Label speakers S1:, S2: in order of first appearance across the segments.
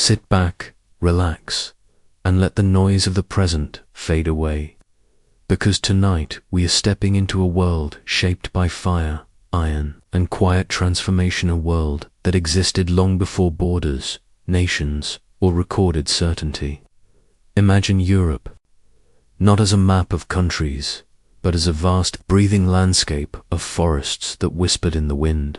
S1: Sit back, relax, and let the noise of the present fade away. Because tonight we are stepping into a world shaped by fire, iron, and quiet transformation, a world that existed long before borders, nations, or recorded certainty. Imagine Europe, not as a map of countries, but as a vast, breathing landscape of forests that whispered in the wind,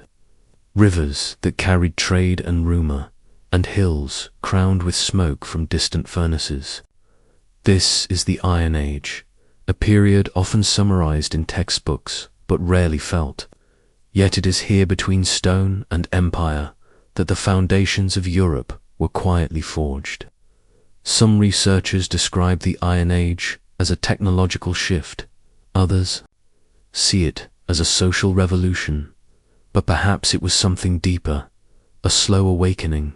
S1: rivers that carried trade and rumor, and hills crowned with smoke from distant furnaces. This is the Iron Age, a period often summarized in textbooks, but rarely felt. Yet it is here between stone and empire that the foundations of Europe were quietly forged. Some researchers describe the Iron Age as a technological shift. Others see it as a social revolution. But perhaps it was something deeper, a slow awakening,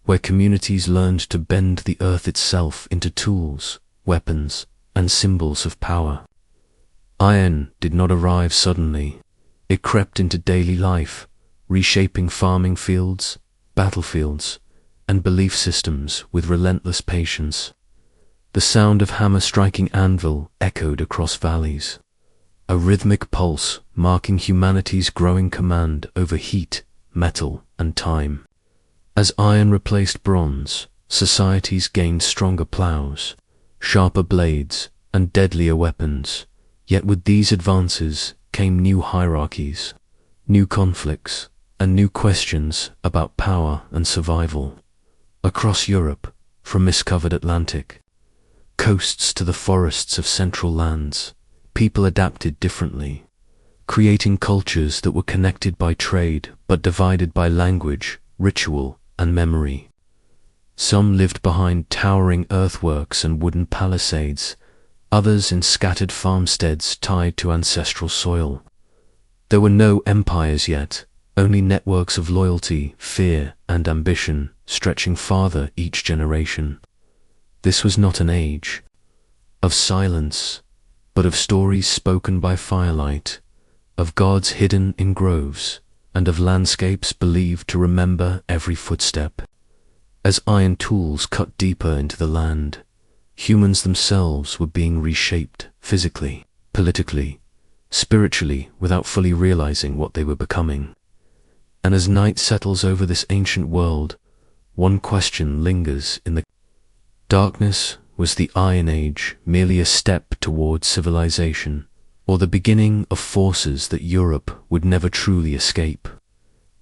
S1: where communities learned to bend the earth itself into tools, weapons, and symbols of power. Iron did not arrive suddenly. It crept into daily life, reshaping farming fields, battlefields, and belief systems with relentless patience. The sound of hammer striking anvil echoed across valleys, a rhythmic pulse marking humanity's growing command over heat, metal, and time. As iron replaced bronze, societies gained stronger plows, sharper blades, and deadlier weapons. Yet with these advances came new hierarchies, new conflicts, and new questions about power and survival. Across Europe, from mist-covered Atlantic coasts to the forests of central lands, people adapted differently, creating cultures that were connected by trade but divided by language, ritual, and memory. Some lived behind towering earthworks and wooden palisades, others in scattered farmsteads tied to ancestral soil. There were no empires yet, only networks of loyalty, fear, and ambition stretching farther each generation. This was not an age of silence, but of stories spoken by firelight, of gods hidden in groves, and of landscapes believed to remember every footstep. As iron tools cut deeper into the land, humans themselves were being reshaped physically, politically, spiritually, without fully realizing what they were becoming. And as night settles over this ancient world, one question lingers in the darkness. Was the Iron Age merely a step towards civilization, or the beginning of forces that Europe would never truly escape?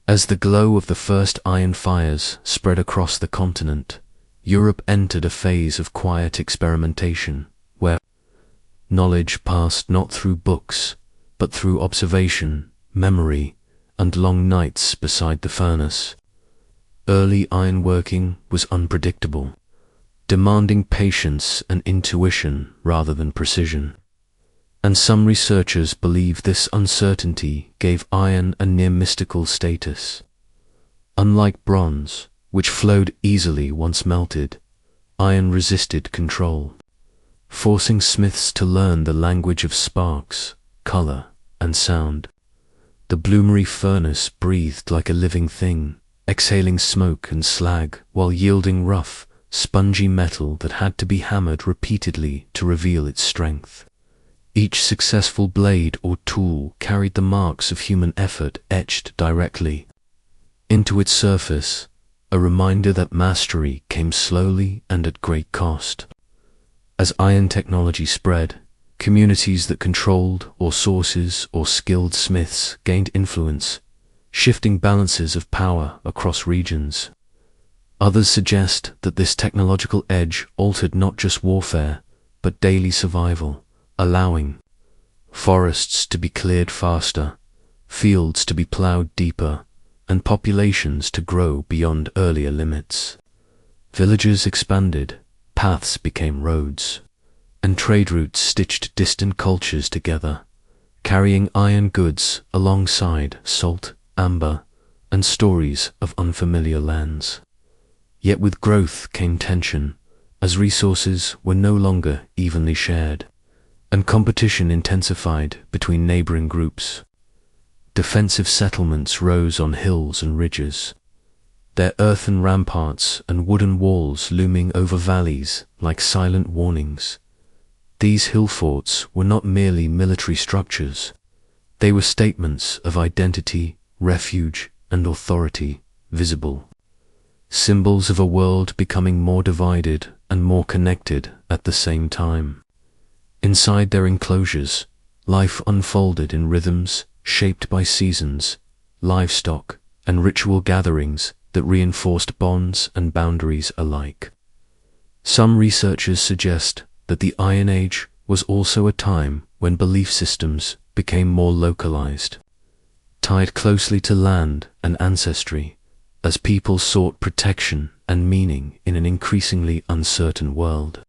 S1: As the glow of the first iron fires spread across the continent, Europe entered a phase of quiet experimentation, where knowledge passed not through books, but through observation, memory, and long nights beside the furnace. Early ironworking was unpredictable, demanding patience and intuition rather than precision. And some researchers believe this uncertainty gave iron a near mystical status. Unlike bronze, which flowed easily once melted, iron resisted control, forcing smiths to learn the language of sparks, color, and sound. The bloomery furnace breathed like a living thing, exhaling smoke and slag while yielding rough, spongy metal that had to be hammered repeatedly to reveal its strength. Each successful blade or tool carried the marks of human effort etched directly into its surface, a reminder that mastery came slowly and at great cost. As iron technology spread, communities that controlled or sources or skilled smiths gained influence, shifting balances of power across regions. Others suggest that this technological edge altered not just warfare, but daily survival, allowing forests to be cleared faster, fields to be plowed deeper, and populations to grow beyond earlier limits. Villages expanded, paths became roads, and trade routes stitched distant cultures together, carrying iron goods alongside salt, amber, and stories of unfamiliar lands. Yet with growth came tension, as resources were no longer evenly shared, and competition intensified between neighboring groups. Defensive settlements rose on hills and ridges, their earthen ramparts and wooden walls looming over valleys like silent warnings. These hill forts were not merely military structures. They were statements of identity, refuge, and authority, visible. Symbols of a world becoming more divided and more connected at the same time. Inside their enclosures, life unfolded in rhythms shaped by seasons, livestock, and ritual gatherings that reinforced bonds and boundaries alike. Some researchers suggest that the Iron Age was also a time when belief systems became more localized, tied closely to land and ancestry, as people sought protection and meaning in an increasingly uncertain world.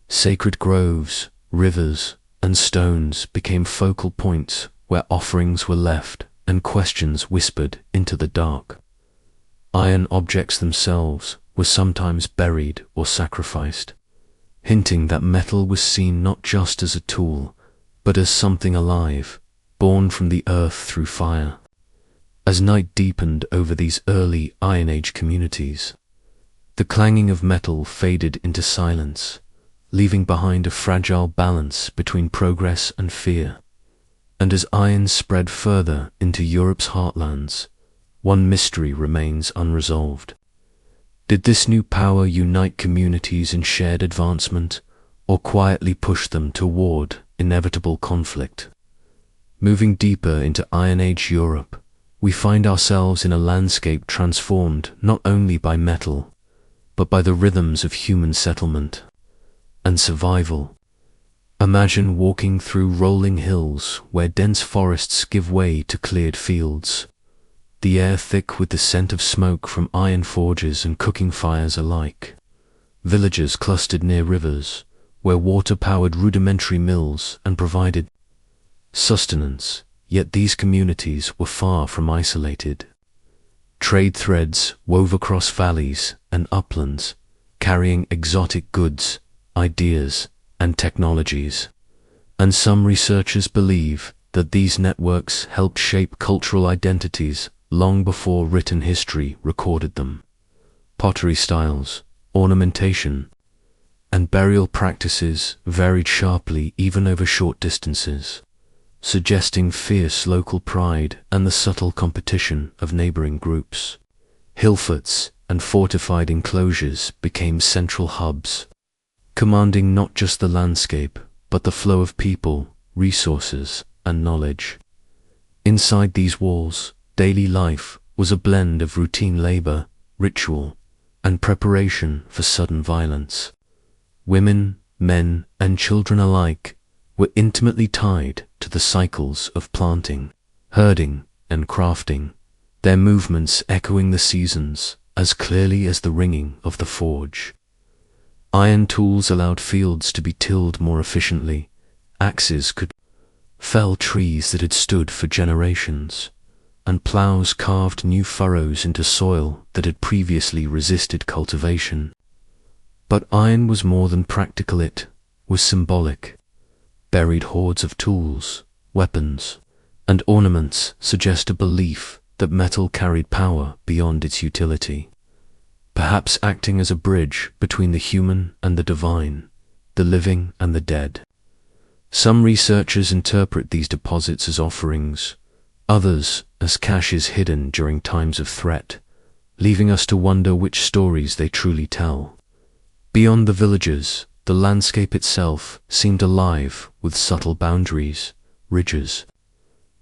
S1: Sacred groves, rivers, and stones became focal points where offerings were left and questions whispered into the dark. Iron objects themselves were sometimes buried or sacrificed, hinting that metal was seen not just as a tool, but as something alive, born from the earth through fire. As night deepened over these early Iron Age communities, the clanging of metal faded into silence, leaving behind a fragile balance between progress and fear. And as iron spread further into Europe's heartlands, one mystery remains unresolved. Did this new power unite communities in shared advancement, or quietly push them toward inevitable conflict? Moving deeper into Iron Age Europe, we find ourselves in a landscape transformed not only by metal, but by the rhythms of human settlement and survival. Imagine walking through rolling hills where dense forests give way to cleared fields, the air thick with the scent of smoke from iron forges and cooking fires alike. Villages clustered near rivers, where water powered rudimentary mills and provided sustenance, yet these communities were far from isolated. Trade threads wove across valleys and uplands, carrying exotic goods, ideas, and technologies. And some researchers believe that these networks helped shape cultural identities long before written history recorded them. Pottery styles, ornamentation, and burial practices varied sharply even over short distances, suggesting fierce local pride and the subtle competition of neighboring groups. Hillforts and fortified enclosures became central hubs, commanding not just the landscape, but the flow of people, resources, and knowledge. Inside these walls, daily life was a blend of routine labor, ritual, and preparation for sudden violence. Women, men, and children alike were intimately tied to the cycles of planting, herding, and crafting, their movements echoing the seasons as clearly as the ringing of the forge. Iron tools allowed fields to be tilled more efficiently. Axes could fell trees that had stood for generations, and plows carved new furrows into soil that had previously resisted cultivation. But iron was more than practical, it was symbolic. Buried hoards of tools, weapons, and ornaments suggest a belief that metal carried power beyond its utility, perhaps acting as a bridge between the human and the divine, the living and the dead. Some researchers interpret these deposits as offerings, others as caches hidden during times of threat, leaving us to wonder which stories they truly tell. Beyond the villages, the landscape itself seemed alive with subtle boundaries, ridges,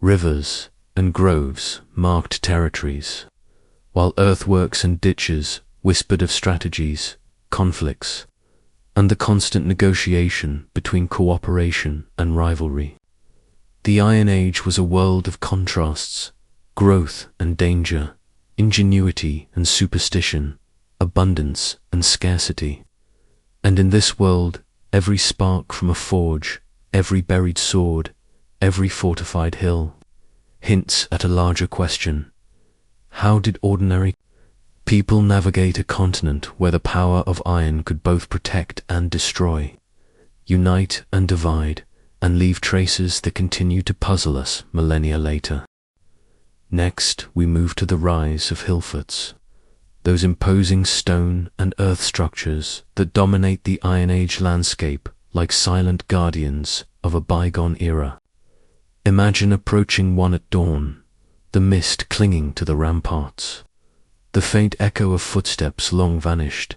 S1: rivers, and groves marked territories, while earthworks and ditches whispered of strategies, conflicts, and the constant negotiation between cooperation and rivalry. The Iron Age was a world of contrasts, growth and danger, ingenuity and superstition, abundance and scarcity. And in this world, every spark from a forge, every buried sword, every fortified hill, hints at a larger question. How did ordinary people navigate a continent where the power of iron could both protect and destroy, unite and divide, and leave traces that continue to puzzle us millennia later? Next, we move to the rise of hillforts, those imposing stone and earth structures that dominate the Iron Age landscape like silent guardians of a bygone era. Imagine approaching one at dawn, the mist clinging to the ramparts, the faint echo of footsteps long vanished,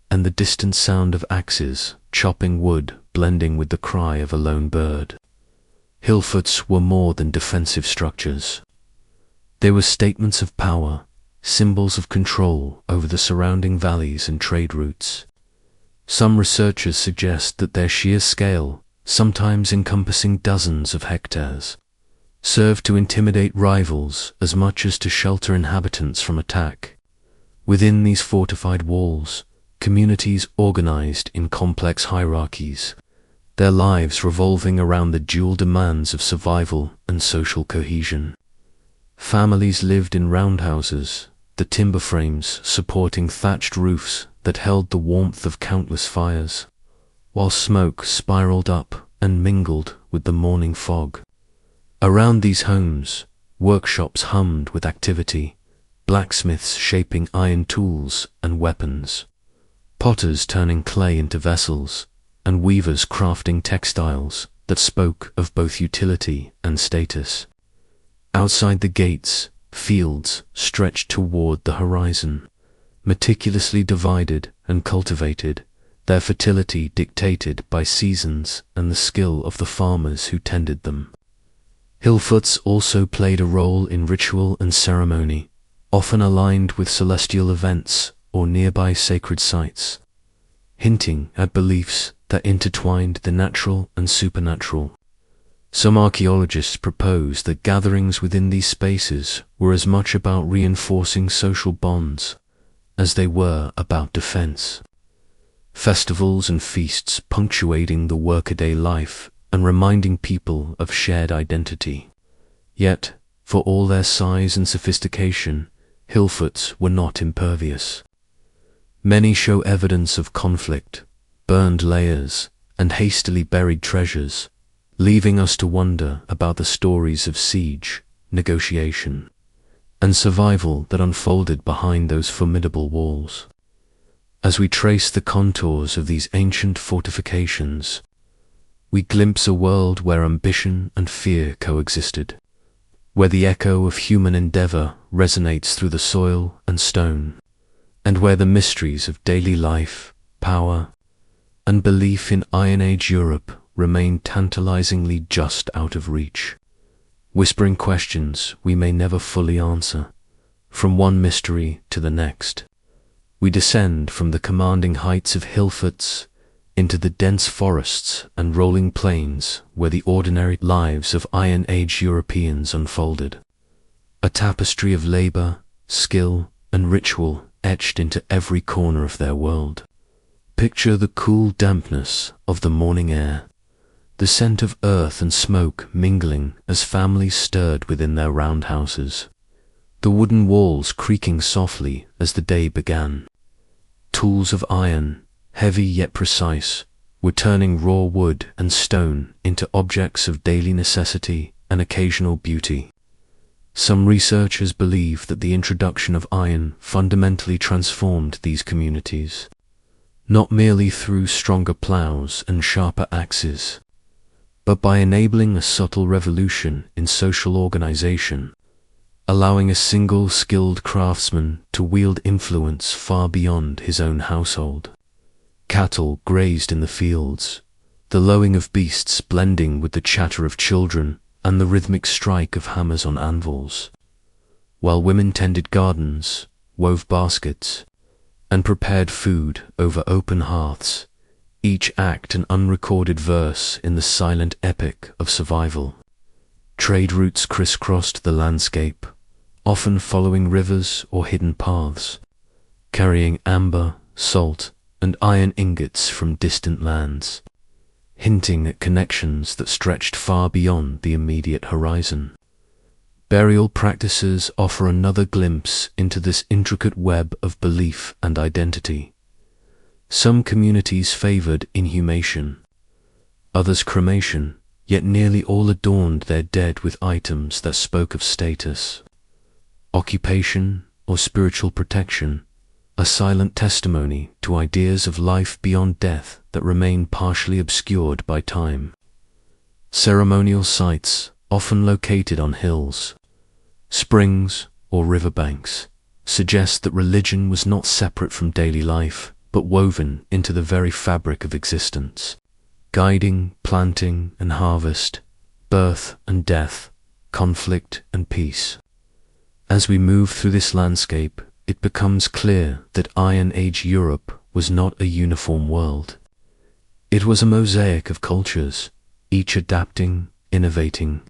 S1: and the distant sound of axes chopping wood blending with the cry of a lone bird. Hillforts were more than defensive structures. They were statements of power, symbols of control over the surrounding valleys and trade routes. Some researchers suggest that their sheer scale, sometimes encompassing dozens of hectares, served to intimidate rivals as much as to shelter inhabitants from attack. Within these fortified walls, communities organized in complex hierarchies, their lives revolving around the dual demands of survival and social cohesion. Families lived in roundhouses, the timber frames supporting thatched roofs that held the warmth of countless fires, while smoke spiraled up and mingled with the morning fog. Around these homes, workshops hummed with activity, blacksmiths shaping iron tools and weapons, potters turning clay into vessels, and weavers crafting textiles that spoke of both utility and status. Outside the gates, fields stretched toward the horizon, meticulously divided and cultivated, their fertility dictated by seasons and the skill of the farmers who tended them. Hillforts also played a role in ritual and ceremony, often aligned with celestial events or nearby sacred sites, hinting at beliefs that intertwined the natural and supernatural. Some archaeologists propose that gatherings within these spaces were as much about reinforcing social bonds as they were about defense. Festivals and feasts punctuating the workaday life and reminding people of shared identity. Yet, for all their size and sophistication, Hillforts were not impervious. Many show evidence of conflict, burned layers, and hastily buried treasures, leaving us to wonder about the stories of siege, negotiation, and survival that unfolded behind those formidable walls. As we trace the contours of these ancient fortifications, we glimpse a world where ambition and fear coexisted, where the echo of human endeavor resonates through the soil and stone, and where the mysteries of daily life, power, and belief in Iron Age Europe remain tantalizingly just out of reach, whispering questions we may never fully answer. From one mystery to the next, we descend from the commanding heights of Hillforts into the dense forests and rolling plains where the ordinary lives of Iron Age Europeans unfolded. A tapestry of labor, skill, and ritual etched into every corner of their world. Picture the cool dampness of the morning air, the scent of earth and smoke mingling as families stirred within their roundhouses, the wooden walls creaking softly as the day began. Tools of iron, heavy yet precise, were turning raw wood and stone into objects of daily necessity and occasional beauty. Some researchers believe that the introduction of iron fundamentally transformed these communities, not merely through stronger plows and sharper axes, but by enabling a subtle revolution in social organization, allowing a single skilled craftsman to wield influence far beyond his own household. Cattle grazed in the fields, the lowing of beasts blending with the chatter of children and the rhythmic strike of hammers on anvils, while women tended gardens, wove baskets, and prepared food over open hearths, each act an unrecorded verse in the silent epic of survival. Trade routes crisscrossed the landscape, often following rivers or hidden paths, carrying amber, salt, and iron ingots from distant lands, hinting at connections that stretched far beyond the immediate horizon. Burial practices offer another glimpse into this intricate web of belief and identity. Some communities favored inhumation, others cremation, yet nearly all adorned their dead with items that spoke of status, occupation, or spiritual protection, a silent testimony to ideas of life beyond death that remain partially obscured by time. Ceremonial sites, often located on hills, springs, or riverbanks, suggest that religion was not separate from daily life, but woven into the very fabric of existence, guiding planting and harvest, birth and death, conflict and peace. As we move through this landscape, it becomes clear that Iron Age Europe was not a uniform world. It was a mosaic of cultures, each adapting, innovating,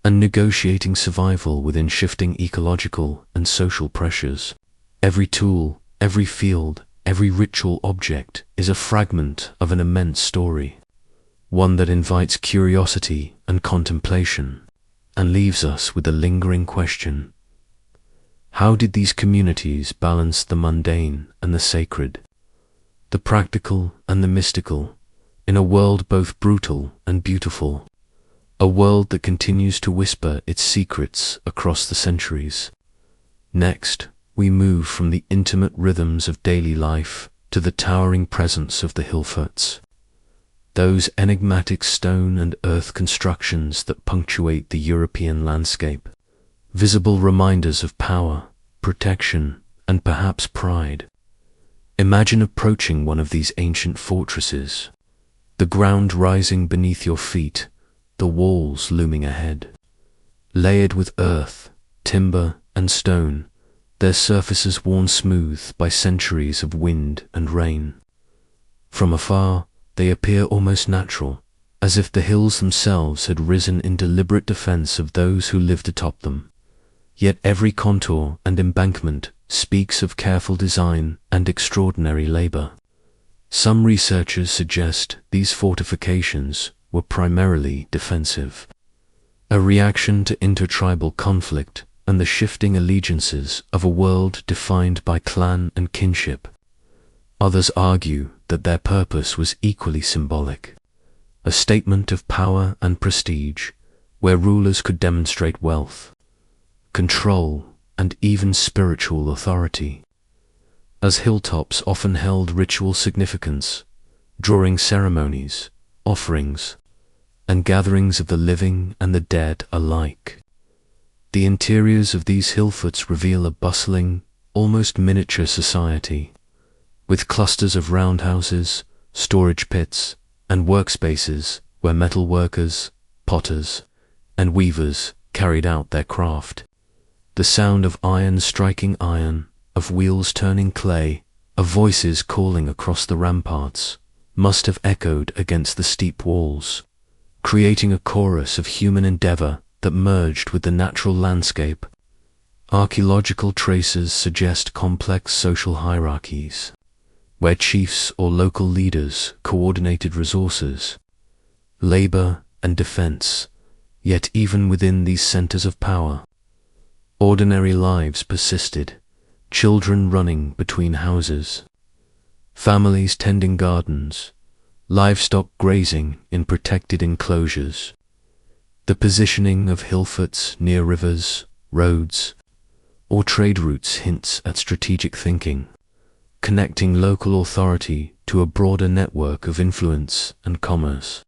S1: and negotiating survival within shifting ecological and social pressures. Every tool, every field, every ritual object is a fragment of an immense story, one that invites curiosity and contemplation, and leaves us with a lingering question: how did these communities balance the mundane and the sacred, the practical and the mystical, in a world both brutal and beautiful, a world that continues to whisper its secrets across the centuries? Next, we move from the intimate rhythms of daily life to the towering presence of the hillforts, those enigmatic stone and earth constructions that punctuate the European landscape, visible reminders of power, protection, and perhaps pride. Imagine approaching one of these ancient fortresses, the ground rising beneath your feet, the walls looming ahead. Layered with earth, timber, and stone, their surfaces worn smooth by centuries of wind and rain. From afar, they appear almost natural, as if the hills themselves had risen in deliberate defense of those who lived atop them. Yet every contour and embankment speaks of careful design and extraordinary labor. Some researchers suggest these fortifications were primarily defensive, a reaction to intertribal conflict and the shifting allegiances of a world defined by clan and kinship. Others argue that their purpose was equally symbolic, a statement of power and prestige, where rulers could demonstrate wealth, control, and even spiritual authority. As hilltops often held ritual significance, drawing ceremonies, offerings, and gatherings of the living and the dead alike. The interiors of these hillforts reveal a bustling, almost miniature society, with clusters of roundhouses, storage pits, and workspaces where metal workers, potters, and weavers carried out their craft. The sound of iron striking iron, of wheels turning clay, of voices calling across the ramparts, must have echoed against the steep walls, creating a chorus of human endeavor that merged with the natural landscape. Archaeological traces suggest complex social hierarchies, where chiefs or local leaders coordinated resources, labor, and defense. Yet even within these centers of power, ordinary lives persisted, children running between houses, families tending gardens, livestock grazing in protected enclosures. The positioning of hillforts near rivers, roads, or trade routes hints at strategic thinking, connecting local authority to a broader network of influence and commerce.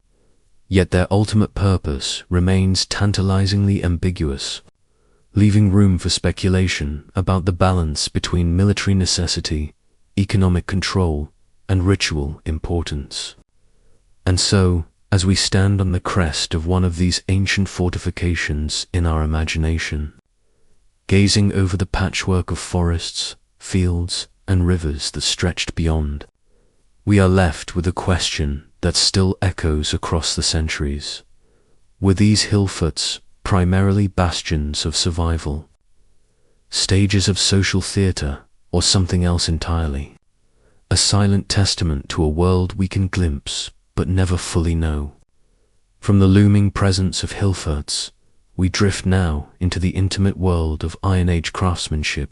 S1: Yet their ultimate purpose remains tantalizingly ambiguous, leaving room for speculation about the balance between military necessity, economic control, and ritual importance. And so, as we stand on the crest of one of these ancient fortifications in our imagination, gazing over the patchwork of forests, fields, and rivers that stretched beyond, we are left with a question that still echoes across the centuries. Were these hillforts primarily bastions of survival, stages of social theater, or something else entirely? A silent testament to a world we can glimpse but never fully know. From the looming presence of hillforts, we drift now into the intimate world of Iron Age craftsmanship,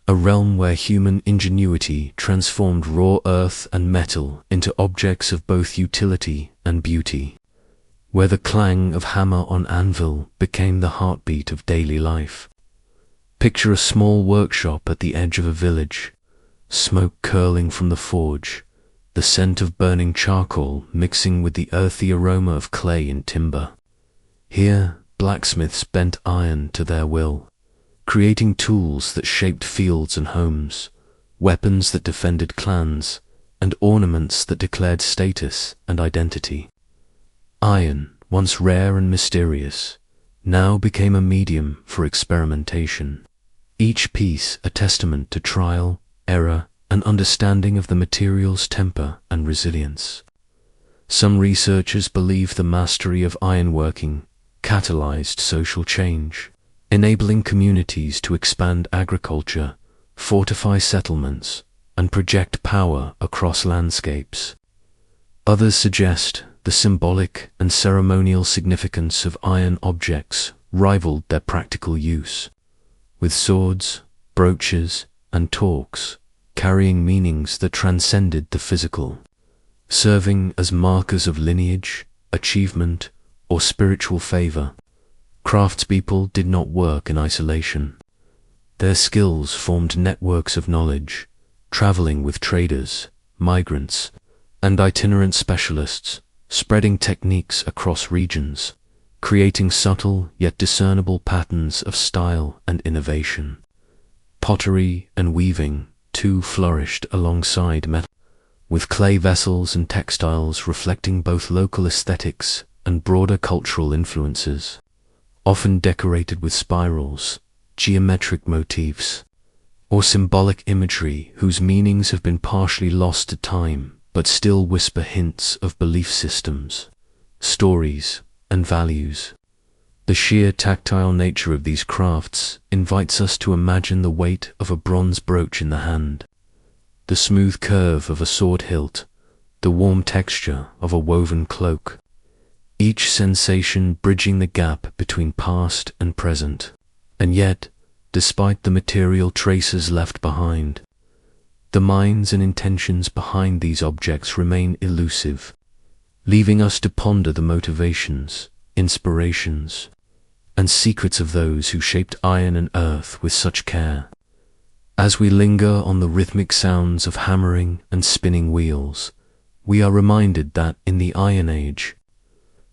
S1: a realm where human ingenuity transformed raw earth and metal into objects of both utility and beauty, where the clang of hammer on anvil became the heartbeat of daily life. Picture a small workshop at the edge of a village, smoke curling from the forge, the scent of burning charcoal mixing with the earthy aroma of clay and timber. Here, blacksmiths bent iron to their will, creating tools that shaped fields and homes, weapons that defended clans, and ornaments that declared status and identity. Iron, once rare and mysterious, now became a medium for experimentation, each piece a testament to trial, error, and understanding of the material's temper and resilience. Some researchers believe the mastery of ironworking catalyzed social change, enabling communities to expand agriculture, fortify settlements, and project power across landscapes. Others suggest the symbolic and ceremonial significance of iron objects rivaled their practical use, with swords, brooches, and torques carrying meanings that transcended the physical, serving as markers of lineage, achievement, or spiritual favor. Craftspeople did not work in isolation. Their skills formed networks of knowledge, traveling with traders, migrants, and itinerant specialists, spreading techniques across regions, creating subtle yet discernible patterns of style and innovation. Pottery and weaving, too, flourished alongside metal, with clay vessels and textiles reflecting both local aesthetics and broader cultural influences, often decorated with spirals, geometric motifs, or symbolic imagery whose meanings have been partially lost to time but still whisper hints of belief systems, stories, and values. The sheer tactile nature of these crafts invites us to imagine the weight of a bronze brooch in the hand, the smooth curve of a sword hilt, the warm texture of a woven cloak, each sensation bridging the gap between past and present. And yet, despite the material traces left behind, the minds and intentions behind these objects remain elusive, leaving us to ponder the motivations, inspirations, and secrets of those who shaped iron and earth with such care. As we linger on the rhythmic sounds of hammering and spinning wheels, we are reminded that in the Iron Age,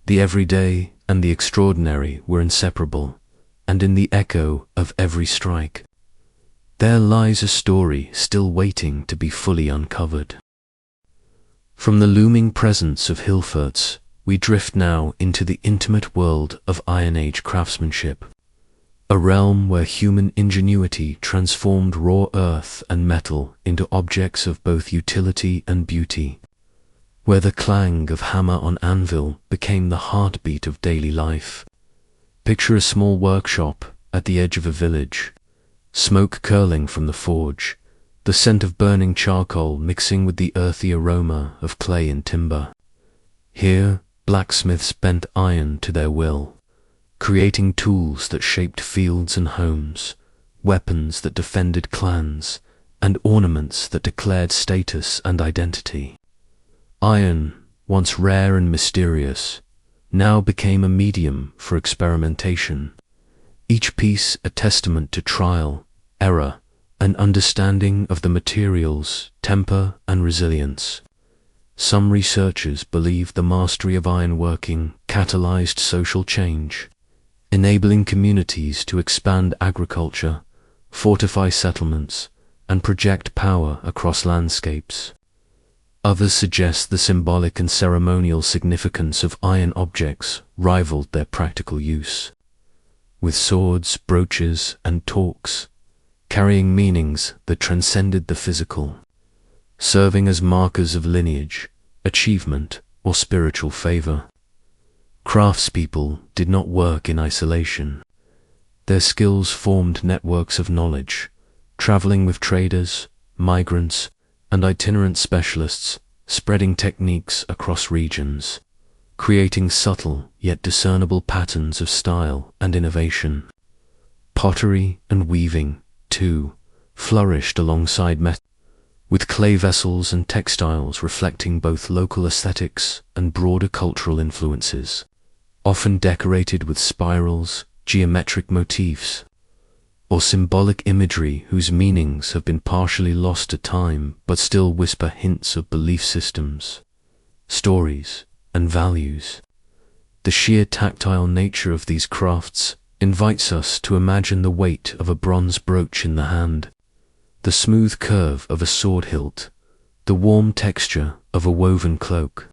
S1: the everyday and the extraordinary were inseparable, and in the echo of every strike, there lies a story still waiting to be fully uncovered. From the looming presence of hilltops, we drift now into the intimate world of Iron Age craftsmanship, a realm where human ingenuity transformed raw earth and metal into objects of both utility and beauty, where the clang of hammer on anvil became the heartbeat of daily life. Picture a small workshop at the edge of a village, smoke curling from the forge, the scent of burning charcoal mixing with the earthy aroma of clay and timber. Here, blacksmiths bent iron to their will, creating tools that shaped fields and homes, weapons that defended clans, and ornaments that declared status and identity. Iron, once rare and mysterious, now became a medium for experimentation, each piece a testament to trial, error, and understanding of the material's temper and resilience. Some researchers believe the mastery of ironworking catalyzed social change, enabling communities to expand agriculture, fortify settlements, and project power across landscapes. Others suggest the symbolic and ceremonial significance of iron objects rivaled their practical use, with swords, brooches, and torques carrying meanings that transcended the physical, serving as markers of lineage, achievement, or spiritual favor. Craftspeople did not work in isolation. Their skills formed networks of knowledge, traveling with traders, migrants, and itinerant specialists, spreading techniques across regions, creating subtle yet discernible patterns of style and innovation. Pottery and weaving, too, flourished alongside metal, with clay vessels and textiles reflecting both local aesthetics and broader cultural influences, often decorated with spirals, geometric motifs, or symbolic imagery whose meanings have been partially lost to time but still whisper hints of belief systems, stories, and values. The sheer tactile nature of these crafts invites us to imagine the weight of a bronze brooch in the hand, the smooth curve of a sword hilt, the warm texture of a woven cloak,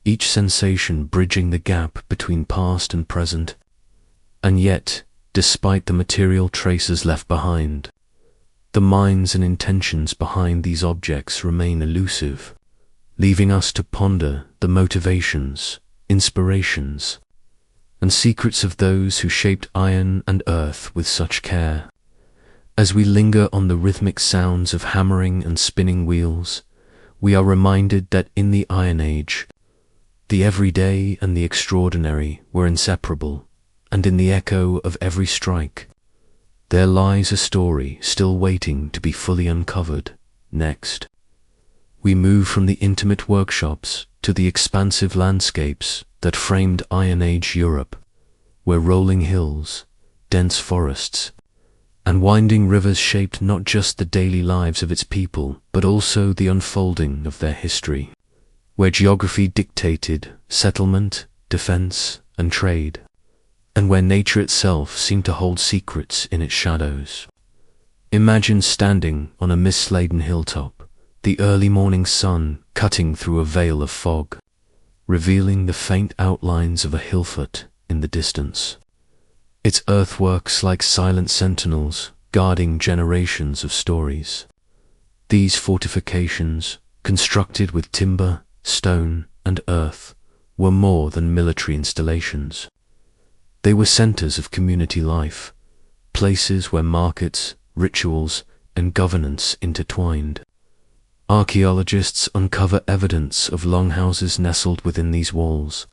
S1: each sensation bridging the gap between past and present. And yet, despite the material traces left behind, the minds and intentions behind these objects remain elusive, leaving us to ponder the motivations, inspirations, and secrets of those who shaped iron and earth with such care. As we linger on the rhythmic sounds of hammering and spinning wheels, we are reminded that in the Iron Age, the everyday and the extraordinary were inseparable, and in the echo of every strike, there lies a story still waiting to be fully uncovered. Next, we move from the intimate workshops to the expansive landscapes that framed Iron Age Europe, where rolling hills, dense forests, and winding rivers shaped not just the daily lives of its people, but also the unfolding of their history, where geography dictated settlement, defense, and trade, and where nature itself seemed to hold secrets in its shadows. Imagine standing on a mist-laden hilltop, the early morning sun cutting through a veil of fog, revealing the faint outlines of a hillfort in the distance, its earthworks like silent sentinels guarding generations of stories. These fortifications, constructed with timber, stone, and earth, were more than military installations. They were centers of community life, places where markets, rituals, and governance intertwined. Archaeologists uncover evidence of longhouses nestled within these walls,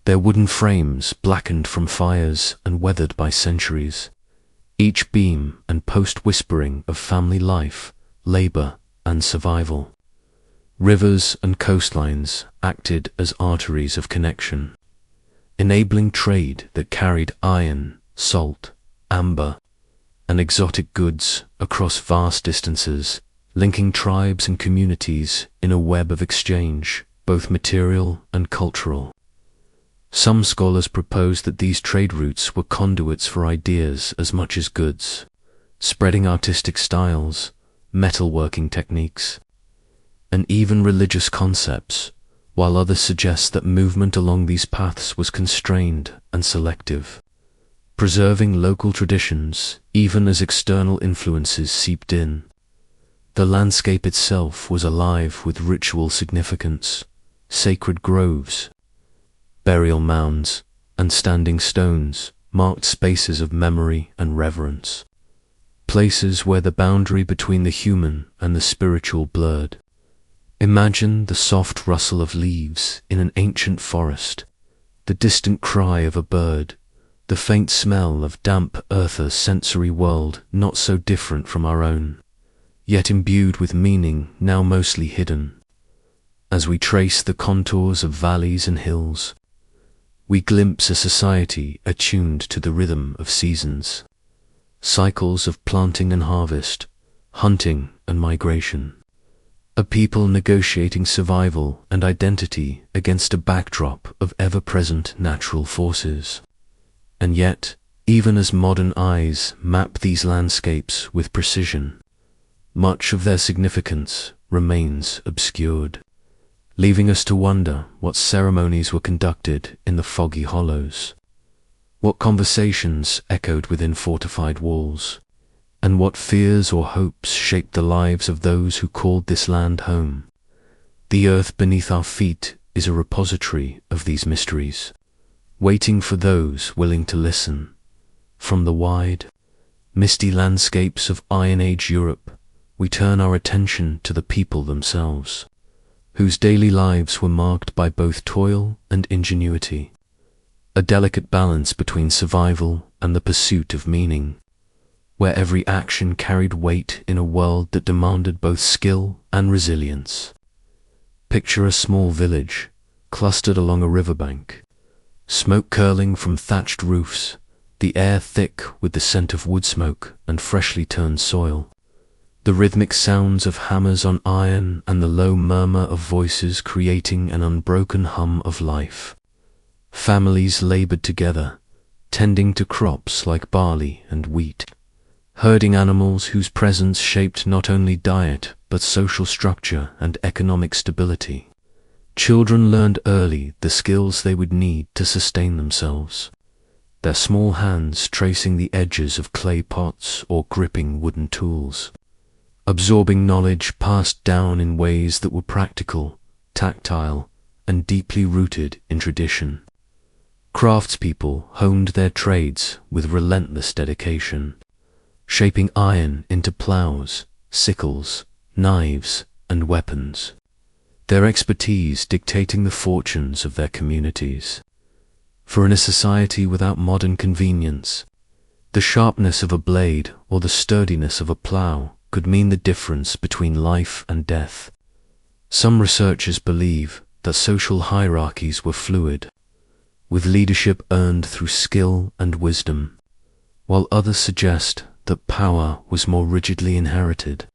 S1: their wooden frames blackened from fires and weathered by centuries, each beam and post whispering of family life, labor, and survival. Rivers and coastlines acted as arteries of connection, enabling trade that carried iron, salt, amber, and exotic goods across vast distances, linking tribes and communities in a web of exchange, both material and cultural. Some scholars propose that these trade routes were conduits for ideas as much as goods, spreading artistic styles, metalworking techniques, and even religious concepts, while others suggest that movement along these paths was constrained and selective, preserving local traditions even as external influences seeped in. The landscape itself was alive with ritual significance, sacred groves, burial mounds, and standing stones marked spaces of memory and reverence, places where the boundary between the human and the spiritual blurred. Imagine the soft rustle of leaves in an ancient forest, the distant cry of a bird, the faint smell of damp earth, a sensory world not so different from our own, yet imbued with meaning now mostly hidden. As we trace the contours of valleys and hills, we glimpse a society attuned to the rhythm of seasons, cycles of planting and harvest, hunting and migration, a people negotiating survival and identity against a backdrop of ever-present natural forces. And yet, even as modern eyes map these landscapes with precision, much of their significance remains obscured, leaving us to wonder what ceremonies were conducted in the foggy hollows, what conversations echoed within fortified walls, and what fears or hopes shaped the lives of those who called this land home. The earth beneath our feet is a repository of these mysteries, waiting for those willing to listen. From the wide, misty landscapes of Iron Age Europe, we turn our attention to the people themselves, whose daily lives were marked by both toil and ingenuity, a delicate balance between survival and the pursuit of meaning, where every action carried weight in a world that demanded both skill and resilience. Picture a small village, clustered along a riverbank, smoke curling from thatched roofs, the air thick with the scent of wood smoke and freshly turned soil, the rhythmic sounds of hammers on iron and the low murmur of voices creating an unbroken hum of life. Families labored together, tending to crops like barley and wheat, herding animals whose presence shaped not only diet but social structure and economic stability. Children learned early the skills they would need to sustain themselves, their small hands tracing the edges of clay pots or gripping wooden tools, absorbing knowledge passed down in ways that were practical, tactile, and deeply rooted in tradition. Craftspeople honed their trades with relentless dedication, shaping iron into plows, sickles, knives, and weapons, their expertise dictating the fortunes of their communities. For in a society without modern convenience, the sharpness of a blade or the sturdiness of a plow could mean the difference between life and death. Some researchers believe that social hierarchies were fluid, with leadership earned through skill and wisdom, while others suggest that power was more rigidly inherited,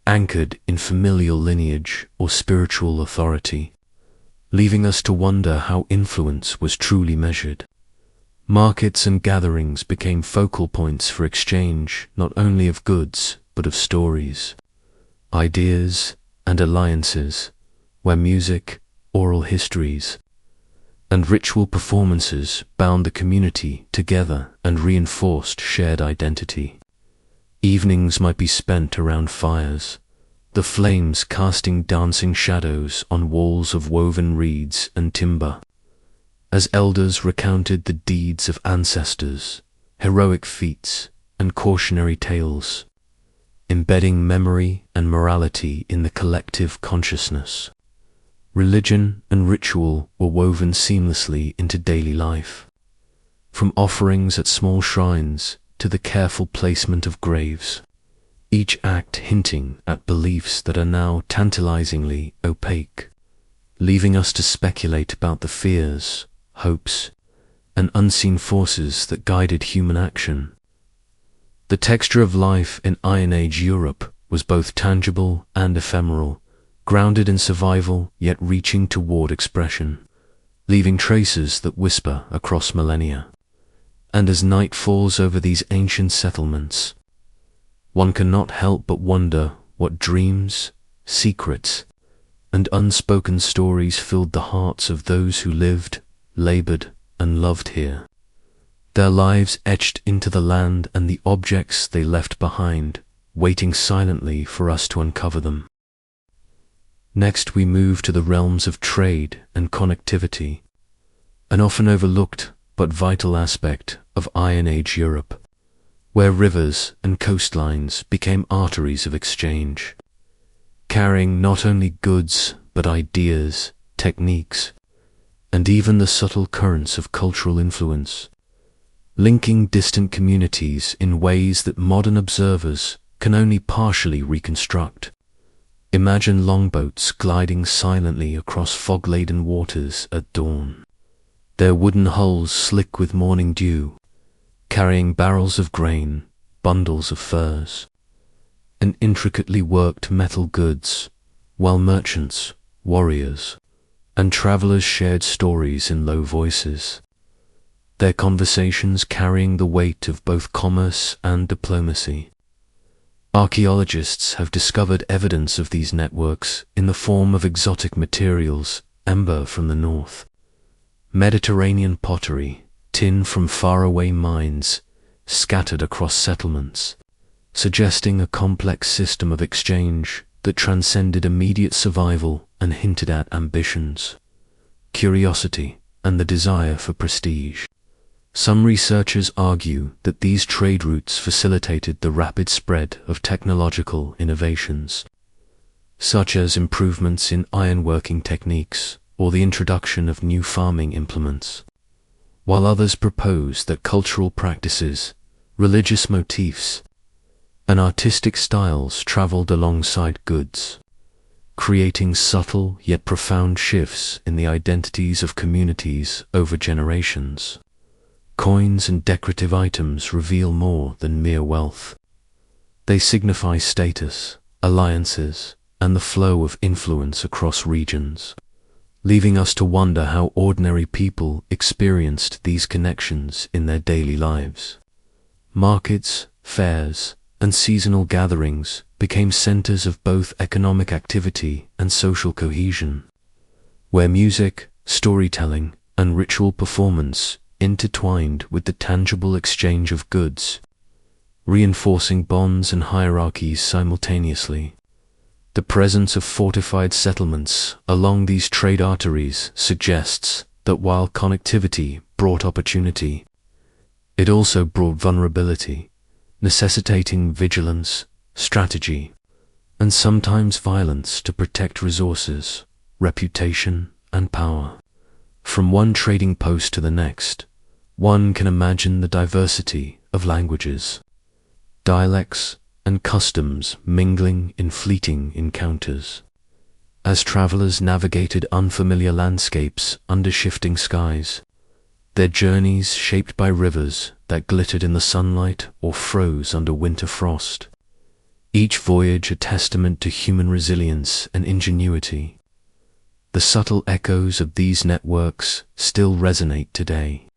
S1: anchored in familial lineage or spiritual authority, leaving us to wonder how influence was truly measured. Markets and gatherings became focal points for exchange not only of goods but of stories, ideas, and alliances, where music, oral histories, and ritual performances bound the community together and reinforced shared identity. Evenings might be spent around fires, the flames casting dancing shadows on walls of woven reeds and timber, as elders recounted the deeds of ancestors, heroic feats, and cautionary tales, embedding memory and morality in the collective consciousness. Religion and ritual were woven seamlessly into daily life, from offerings at small shrines to the careful placement of graves, each act hinting at beliefs that are now tantalizingly opaque, leaving us to speculate about the fears, hopes, and unseen forces that guided human action. The texture of life in Iron Age Europe was both tangible and ephemeral, grounded in survival yet reaching toward expression, leaving traces that whisper across millennia. And as night falls over these ancient settlements, one cannot help but wonder what dreams, secrets, and unspoken stories filled the hearts of those who lived, labored, and loved here, their lives etched into the land and the objects they left behind, waiting silently for us to uncover them. Next we move to the realms of trade and connectivity, an often overlooked but vital aspect of Iron Age Europe, where rivers and coastlines became arteries of exchange, carrying not only goods but ideas, techniques, and even the subtle currents of cultural influence, linking distant communities in ways that modern observers can only partially reconstruct. Imagine longboats gliding silently across fog-laden waters at dawn, their wooden hulls slick with morning dew, carrying barrels of grain, bundles of furs, and intricately worked metal goods, while merchants, warriors, and travelers shared stories in low voices, their conversations carrying the weight of both commerce and diplomacy. Archaeologists have discovered evidence of these networks in the form of exotic materials, amber from the north, Mediterranean pottery, tin from faraway mines, scattered across settlements, suggesting a complex system of exchange that transcended immediate survival and hinted at ambitions, curiosity, and the desire for prestige. Some researchers argue that these trade routes facilitated the rapid spread of technological innovations, such as improvements in ironworking techniques or the introduction of new farming implements, while others propose that cultural practices, religious motifs, and artistic styles traveled alongside goods, creating subtle yet profound shifts in the identities of communities over generations. Coins and decorative items reveal more than mere wealth. They signify status, alliances, and the flow of influence across regions, leaving us to wonder how ordinary people experienced these connections in their daily lives. Markets, fairs, and seasonal gatherings became centers of both economic activity and social cohesion, where music, storytelling, and ritual performance intertwined with the tangible exchange of goods, reinforcing bonds and hierarchies simultaneously. The presence of fortified settlements along these trade arteries suggests that while connectivity brought opportunity, it also brought vulnerability, necessitating vigilance, strategy, and sometimes violence to protect resources, reputation, and power. From one trading post to the next, one can imagine the diversity of languages, dialects, and customs mingling in fleeting encounters. As travelers navigated unfamiliar landscapes under shifting skies, their journeys shaped by rivers that glittered in the sunlight or froze under winter frost, each voyage a testament to human resilience and ingenuity. The subtle echoes of these networks still resonate today,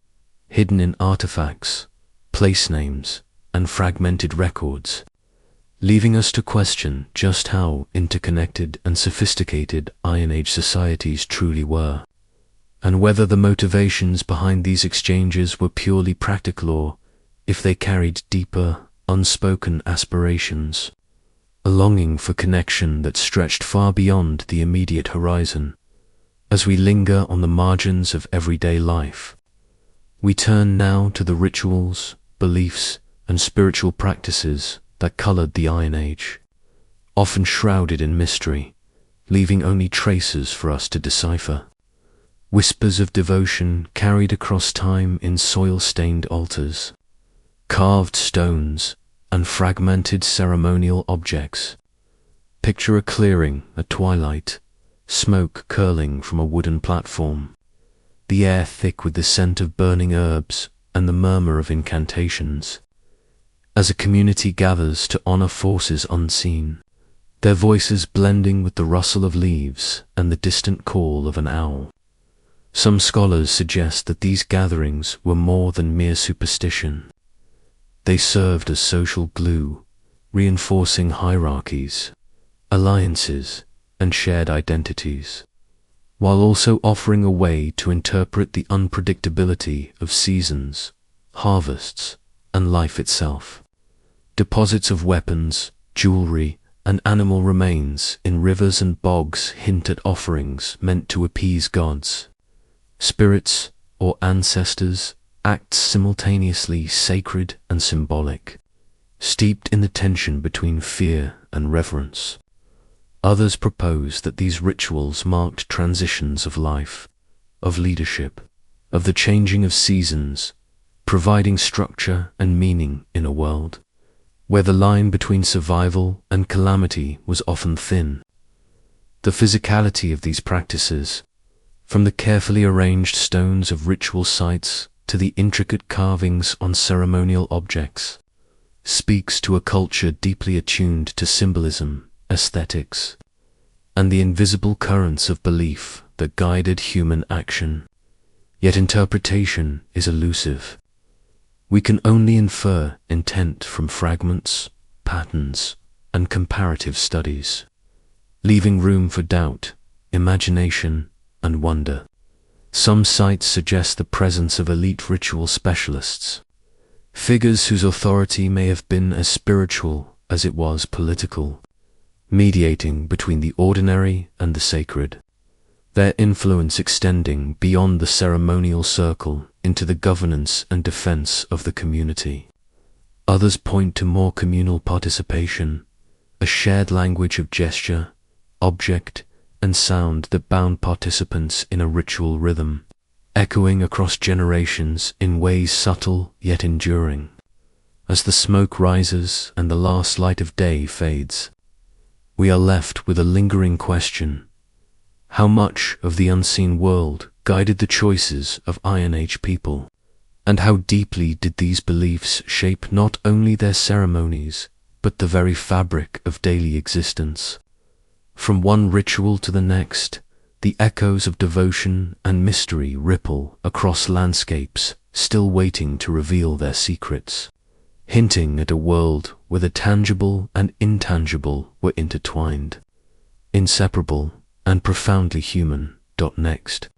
S1: hidden in artifacts, place names, and fragmented records, leaving us to question just how interconnected and sophisticated Iron Age societies truly were, and whether the motivations behind these exchanges were purely practical or if they carried deeper, unspoken aspirations, a longing for connection that stretched far beyond the immediate horizon. As we linger on the margins of everyday life, we turn now to the rituals, beliefs, and spiritual practices that colored the Iron Age, often shrouded in mystery, leaving only traces for us to decipher. Whispers of devotion carried across time in soil-stained altars, carved stones, and fragmented ceremonial objects. Picture a clearing at twilight, smoke curling from a wooden platform, the air thick with the scent of burning herbs and the murmur of incantations. As a community gathers to honor forces unseen, their voices blending with the rustle of leaves and the distant call of an owl. Some scholars suggest that these gatherings were more than mere superstition. They served as social glue, reinforcing hierarchies, alliances, and shared identities, while also offering a way to interpret the unpredictability of seasons, harvests, and life itself. Deposits of weapons, jewelry, and animal remains in rivers and bogs hint at offerings meant to appease gods. Spirits, or ancestors, act simultaneously sacred and symbolic, steeped in the tension between fear and reverence. Others propose that these rituals marked transitions of life, of leadership, of the changing of seasons, providing structure and meaning in a world where the line between survival and calamity was often thin. The physicality of these practices, from the carefully arranged stones of ritual sites to the intricate carvings on ceremonial objects, speaks to a culture deeply attuned to symbolism, aesthetics, and the invisible currents of belief that guided human action. Yet interpretation is elusive. We can only infer intent from fragments, patterns, and comparative studies, leaving room for doubt, imagination, and wonder. Some sites suggest the presence of elite ritual specialists, figures whose authority may have been as spiritual as it was political, mediating between the ordinary and the sacred, their influence extending beyond the ceremonial circle into the governance and defense of the community. Others point to more communal participation, a shared language of gesture, object, and sound that bound participants in a ritual rhythm, echoing across generations in ways subtle yet enduring. As the smoke rises and the last light of day fades, we are left with a lingering question: how much of the unseen world guided the choices of Iron Age people, And how deeply did these beliefs shape not only their ceremonies, but the very fabric of daily existence? From one ritual to the next, the echoes of devotion and mystery ripple across landscapes still waiting to reveal their secrets, hinting at a world where the tangible and intangible were intertwined, inseparable and profoundly human. Next,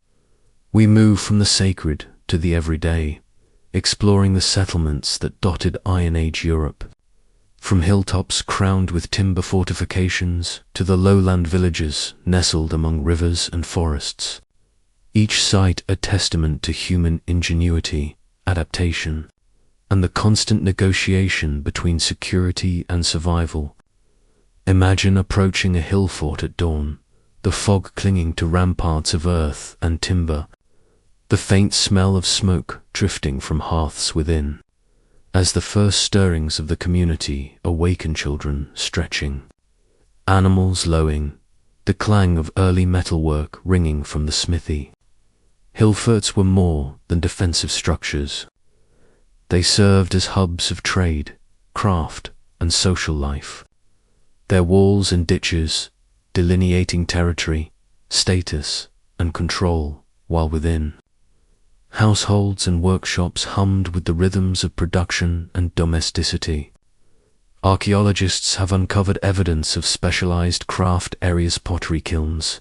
S1: we move from the sacred to the everyday, exploring the settlements that dotted Iron Age Europe. From hilltops crowned with timber fortifications to the lowland villages nestled among rivers and forests, each site a testament to human ingenuity, adaptation, and the constant negotiation between security and survival. Imagine approaching a hill fort at dawn, the fog clinging to ramparts of earth and timber, the faint smell of smoke drifting from hearths within, as the first stirrings of the community awaken children stretching, animals lowing, the clang of early metalwork ringing from the smithy. Hill forts were more than defensive structures. They served as hubs of trade, craft, and social life. Their walls and ditches delineating territory, status, and control, while within, households and workshops hummed with the rhythms of production and domesticity. Archaeologists have uncovered evidence of specialized craft areas, pottery kilns,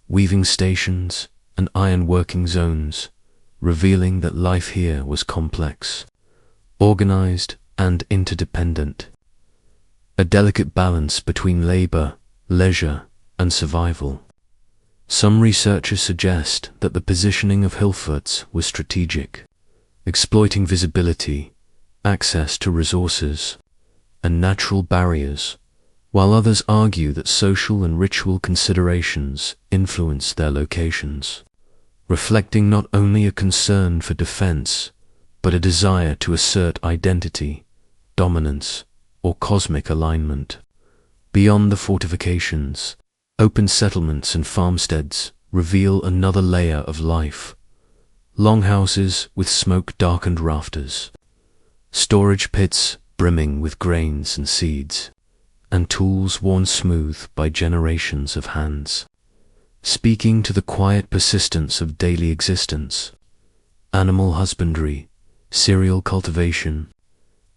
S1: weaving stations, and iron-working zones, revealing that life here was complex, organized, and interdependent. A delicate balance between labor, leisure, and survival. Some researchers suggest that the positioning of hill forts was strategic, exploiting visibility, access to resources, and natural barriers, while others argue that social and ritual considerations influenced their locations, reflecting not only a concern for defense, but a desire to assert identity, dominance, or cosmic alignment. Beyond the fortifications, open settlements and farmsteads reveal another layer of life. Longhouses with smoke-darkened rafters, storage pits brimming with grains and seeds, and tools worn smooth by generations of hands. Speaking to the quiet persistence of daily existence, animal husbandry, cereal cultivation,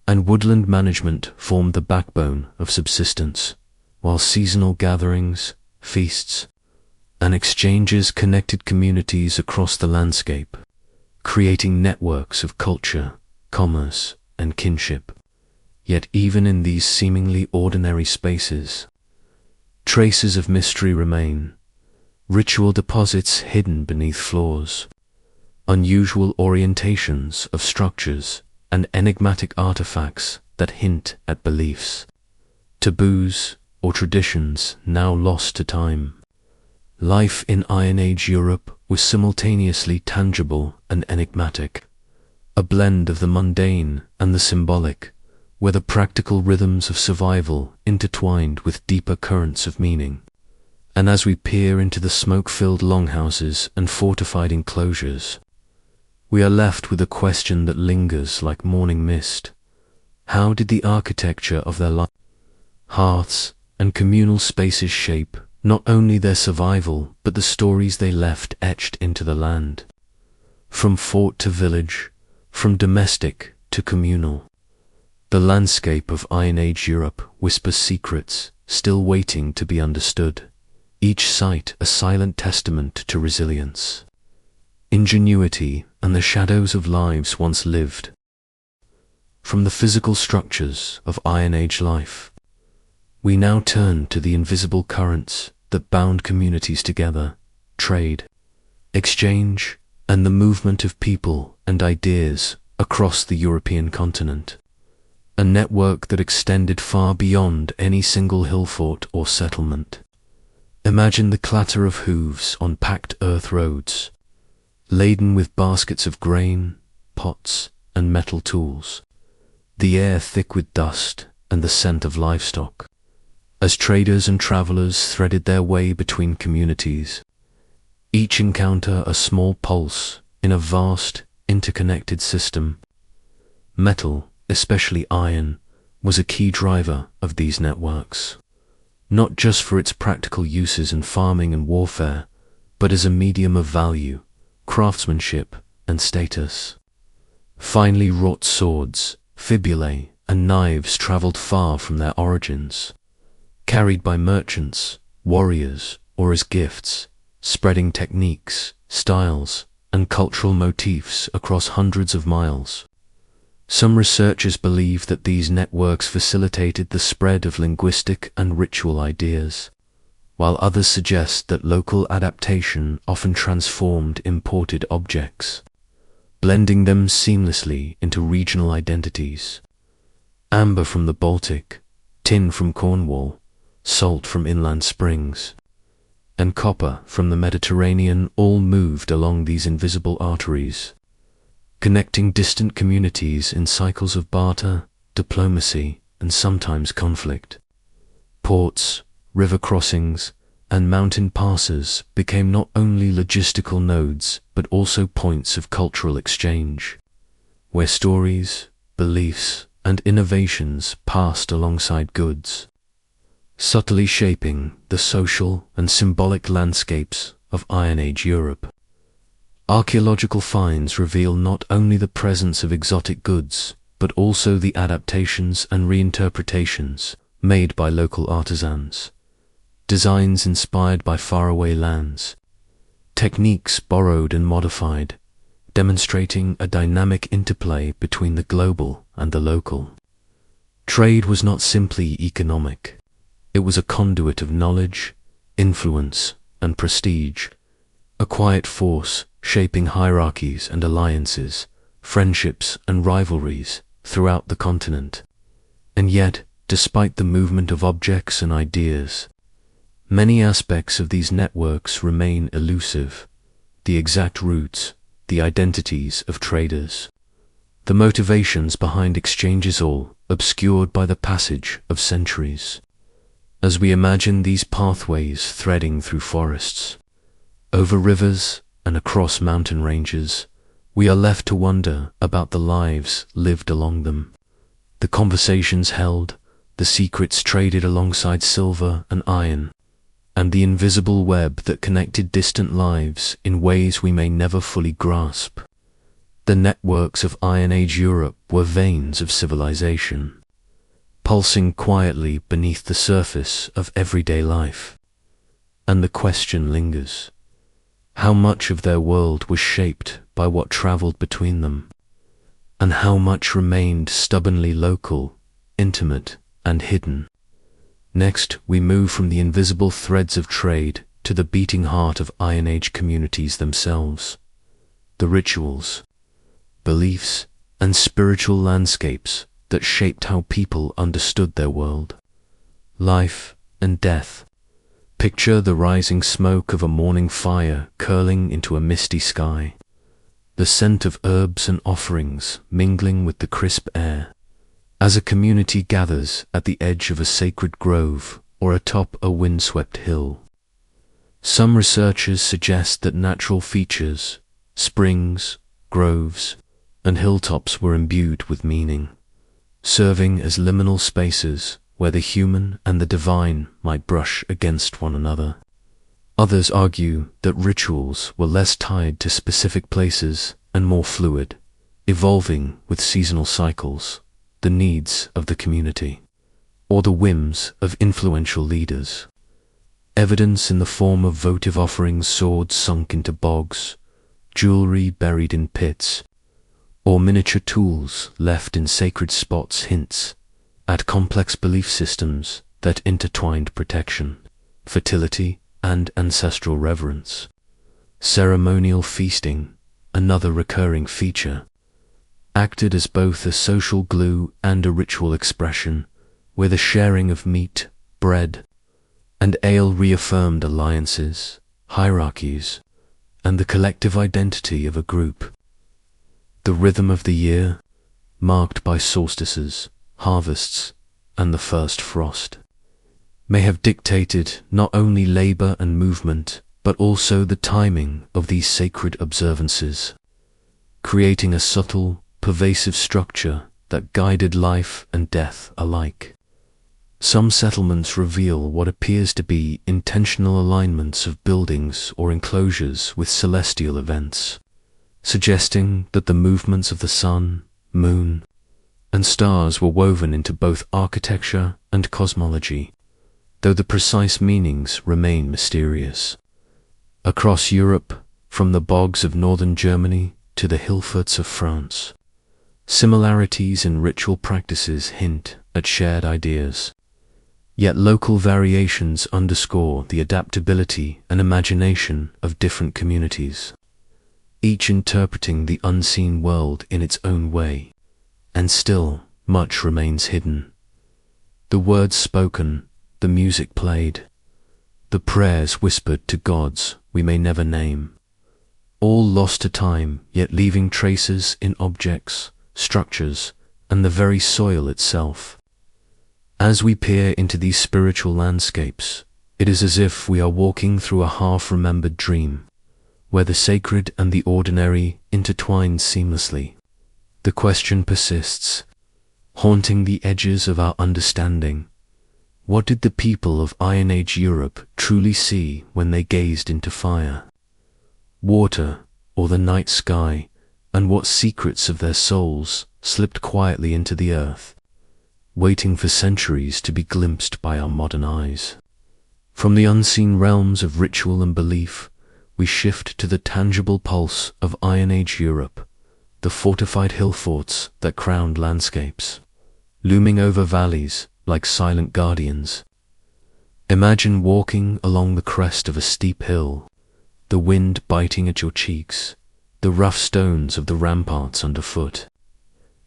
S1: and woodland management formed the backbone of subsistence, while seasonal gatherings, feasts, and exchanges connected communities across the landscape, creating networks of culture, commerce, and kinship. Yet even in these seemingly ordinary spaces, traces of mystery remain, ritual deposits hidden beneath floors, unusual orientations of structures, and enigmatic artifacts that hint at beliefs, taboos, or traditions now lost to time. Life in Iron Age Europe was simultaneously tangible and enigmatic, a blend of the mundane and the symbolic, where the practical rhythms of survival intertwined with deeper currents of meaning. And as we peer into the smoke-filled longhouses and fortified enclosures, we are left with a question that lingers like morning mist. How did the architecture of their life, hearths, and communal spaces shape not only their survival, but the stories they left etched into the land? From fort to village, from domestic to communal, the landscape of Iron Age Europe whispers secrets still waiting to be understood, each site a silent testament to resilience, ingenuity, and the shadows of lives once lived. From the physical structures of Iron Age life, we now turn to the invisible currents that bound communities together, trade, exchange, and the movement of people and ideas across the European continent, a network that extended far beyond any single hill fort or settlement. Imagine the clatter of hooves on packed earth roads, laden with baskets of grain, pots, and metal tools, the air thick with dust and the scent of livestock, as traders and travelers threaded their way between communities, each encounter a small pulse in a vast, interconnected system. Metal, especially iron, was a key driver of these networks, not just for its practical uses in farming and warfare, but as a medium of value, craftsmanship, and status. Finely wrought swords, fibulae, and knives traveled far from their origins, carried by merchants, warriors, or as gifts, spreading techniques, styles, and cultural motifs across hundreds of miles. Some researchers believe that these networks facilitated the spread of linguistic and ritual ideas, while others suggest that local adaptation often transformed imported objects, blending them seamlessly into regional identities. Amber from the Baltic, tin from Cornwall, salt from inland springs, and copper from the Mediterranean all moved along these invisible arteries, connecting distant communities in cycles of barter, diplomacy, and sometimes conflict. Ports, river crossings, and mountain passes became not only logistical nodes but also points of cultural exchange, where stories, beliefs, and innovations passed alongside goods, subtly shaping the social and symbolic landscapes of Iron Age Europe. Archaeological finds reveal not only the presence of exotic goods, but also the adaptations and reinterpretations made by local artisans, designs inspired by faraway lands, techniques borrowed and modified, demonstrating a dynamic interplay between the global and the local. Trade was not simply economic. It was a conduit of knowledge, influence, and prestige, a quiet force shaping hierarchies and alliances, friendships and rivalries throughout the continent. And yet, despite the movement of objects and ideas, many aspects of these networks remain elusive: the exact routes, the identities of traders, the motivations behind exchanges, all obscured by the passage of centuries. As we imagine these pathways threading through forests, over rivers, and across mountain ranges, we are left to wonder about the lives lived along them, the conversations held, the secrets traded alongside silver and iron, and the invisible web that connected distant lives in ways we may never fully grasp. The networks of Iron Age Europe were veins of civilization, pulsing quietly beneath the surface of everyday life. And the question lingers: how much of their world was shaped by what traveled between them, and how much remained stubbornly local, intimate, and hidden? Next, we move from the invisible threads of trade to the beating heart of Iron Age communities themselves, the rituals, beliefs, and spiritual landscapes that shaped how people understood their world. Life and death. Picture the rising smoke of a morning fire curling into a misty sky, the scent of herbs and offerings mingling with the crisp air, as a community gathers at the edge of a sacred grove or atop a windswept hill. Some researchers suggest that natural features, springs, groves, and hilltops were imbued with meaning, serving as liminal spaces where the human and the divine might brush against one another. Others argue that rituals were less tied to specific places and more fluid, evolving with seasonal cycles, the needs of the community, or the whims of influential leaders. Evidence in the form of votive offerings, swords sunk into bogs, jewelry buried in pits, or miniature tools left in sacred spots hints at complex belief systems that intertwined protection, fertility, and ancestral reverence. Ceremonial feasting, another recurring feature, acted as both a social glue and a ritual expression, where the sharing of meat, bread, and ale reaffirmed alliances, hierarchies, and the collective identity of a group. The rhythm of the year, marked by solstices, harvests, and the first frost, may have dictated not only labor and movement, but also the timing of these sacred observances. creating a subtle, pervasive structure that guided life and death alike. Some settlements reveal what appears to be intentional alignments of buildings or enclosures with celestial events, suggesting that the movements of the sun, moon, and stars were woven into both architecture and cosmology, though the precise meanings remain mysterious. Across Europe, from the bogs of northern Germany to the hilltops of France, similarities in ritual practices hint at shared ideas. Yet local variations underscore the adaptability and imagination of different communities, each interpreting the unseen world in its own way, and still much remains hidden. The words spoken, the music played, the prayers whispered to gods we may never name, all lost to time, yet leaving traces in objects, structures, and the very soil itself. As we peer into these spiritual landscapes, it is as if we are walking through a half-remembered dream, where the sacred and the ordinary intertwine seamlessly. The question persists, haunting the edges of our understanding. What did the people of Iron Age Europe truly see when they gazed into fire, water, or the night sky, and what secrets of their souls slipped quietly into the earth, waiting for centuries to be glimpsed by our modern eyes? From the unseen realms of ritual and belief, we shift to the tangible pulse of Iron Age Europe, the fortified hill forts that crowned landscapes, looming over valleys like silent guardians. Imagine walking along the crest of a steep hill, the wind biting at your cheeks, the rough stones of the ramparts underfoot.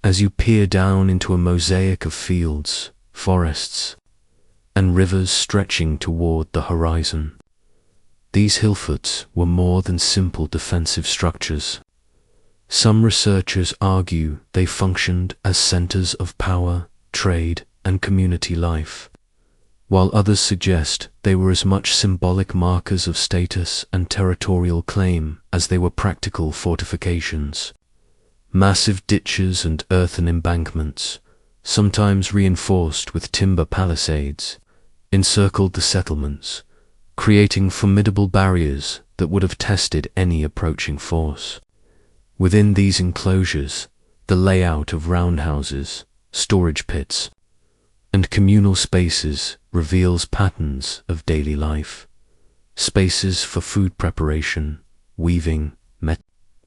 S1: As you peer down into a mosaic of fields, forests, and rivers stretching toward the horizon, these hillforts were more than simple defensive structures. Some researchers argue they functioned as centers of power, trade, and community life, while others suggest they were as much symbolic markers of status and territorial claim as they were practical fortifications. Massive ditches and earthen embankments, sometimes reinforced with timber palisades, encircled the settlements, creating formidable barriers that would have tested any approaching force. Within these enclosures, the layout of roundhouses, storage pits, and communal spaces reveals patterns of daily life. Spaces for food preparation, weaving,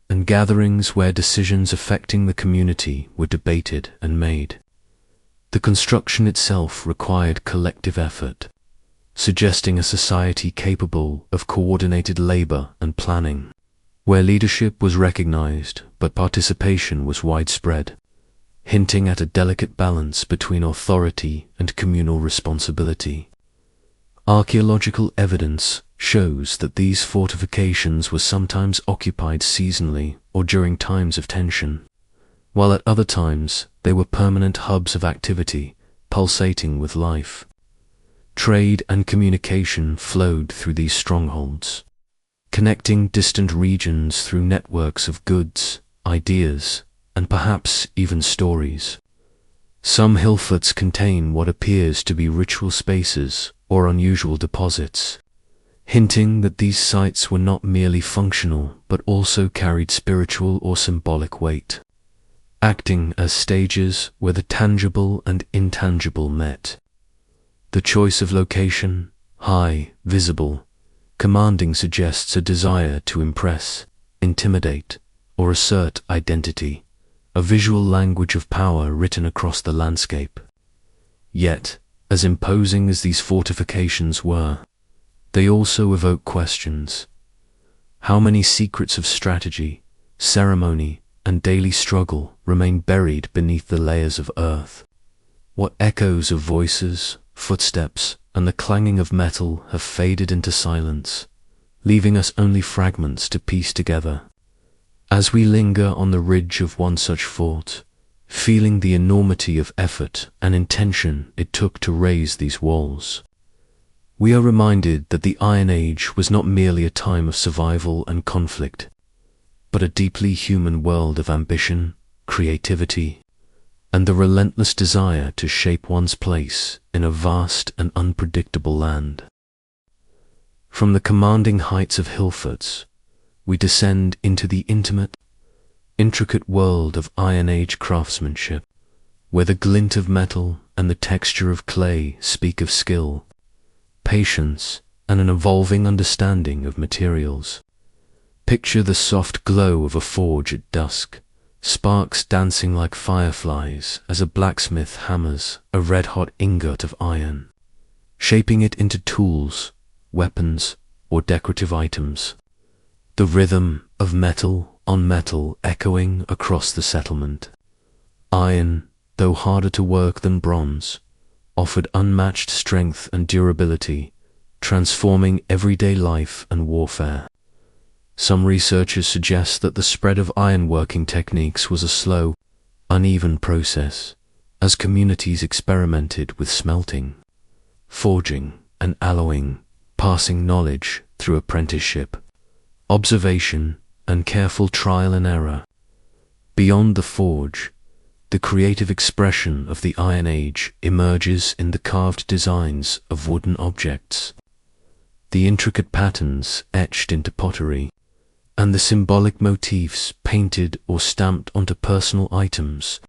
S1: and gatherings where decisions affecting the community were debated and made. The construction itself required collective effort, suggesting a society capable of coordinated labor and planning, where leadership was recognized but participation was widespread, hinting at a delicate balance between authority and communal responsibility. Archaeological evidence shows that these fortifications were sometimes occupied seasonally or during times of tension, while at other times they were permanent hubs of activity, pulsating with life. Trade and communication flowed through these strongholds, connecting distant regions through networks of goods, ideas, and perhaps even stories. Some hillforts contain what appears to be ritual spaces or unusual deposits, hinting that these sites were not merely functional but also carried spiritual or symbolic weight, acting as stages where the tangible and intangible met. The choice of location, high, visible, commanding, suggests a desire to impress, intimidate, or assert identity, a visual language of power written across the landscape. Yet, as imposing as these fortifications were, they also evoke questions. How many secrets of strategy, ceremony, and daily struggle remain buried beneath the layers of earth? What echoes of voices, footsteps, and the clanging of metal have faded into silence, leaving us only fragments to piece together? As we linger on the ridge of one such fort, feeling the enormity of effort and intention it took to raise these walls, we are reminded that the Iron Age was not merely a time of survival and conflict. but a deeply human world of ambition, creativity, and the relentless desire to shape one's place in a vast and unpredictable land. From the commanding heights of hilltops, we descend into the intimate, intricate world of Iron Age craftsmanship, where the glint of metal and the texture of clay speak of skill, patience, and an evolving understanding of materials. Picture the soft glow of a forge at dusk, sparks dancing like fireflies as a blacksmith hammers a red-hot ingot of iron, shaping it into tools, weapons, or decorative items. The rhythm of metal on metal echoing across the settlement. Iron, though harder to work than bronze, offered unmatched strength and durability, transforming everyday life and warfare. Some researchers suggest that the spread of ironworking techniques was a slow, uneven process, as communities experimented with smelting, forging, and alloying, passing knowledge through apprenticeship, observation, and careful trial and error. Beyond the forge, the creative expression of the Iron Age emerges in the carved designs of wooden objects, the intricate patterns etched into pottery, and the symbolic motifs painted or stamped onto personal items.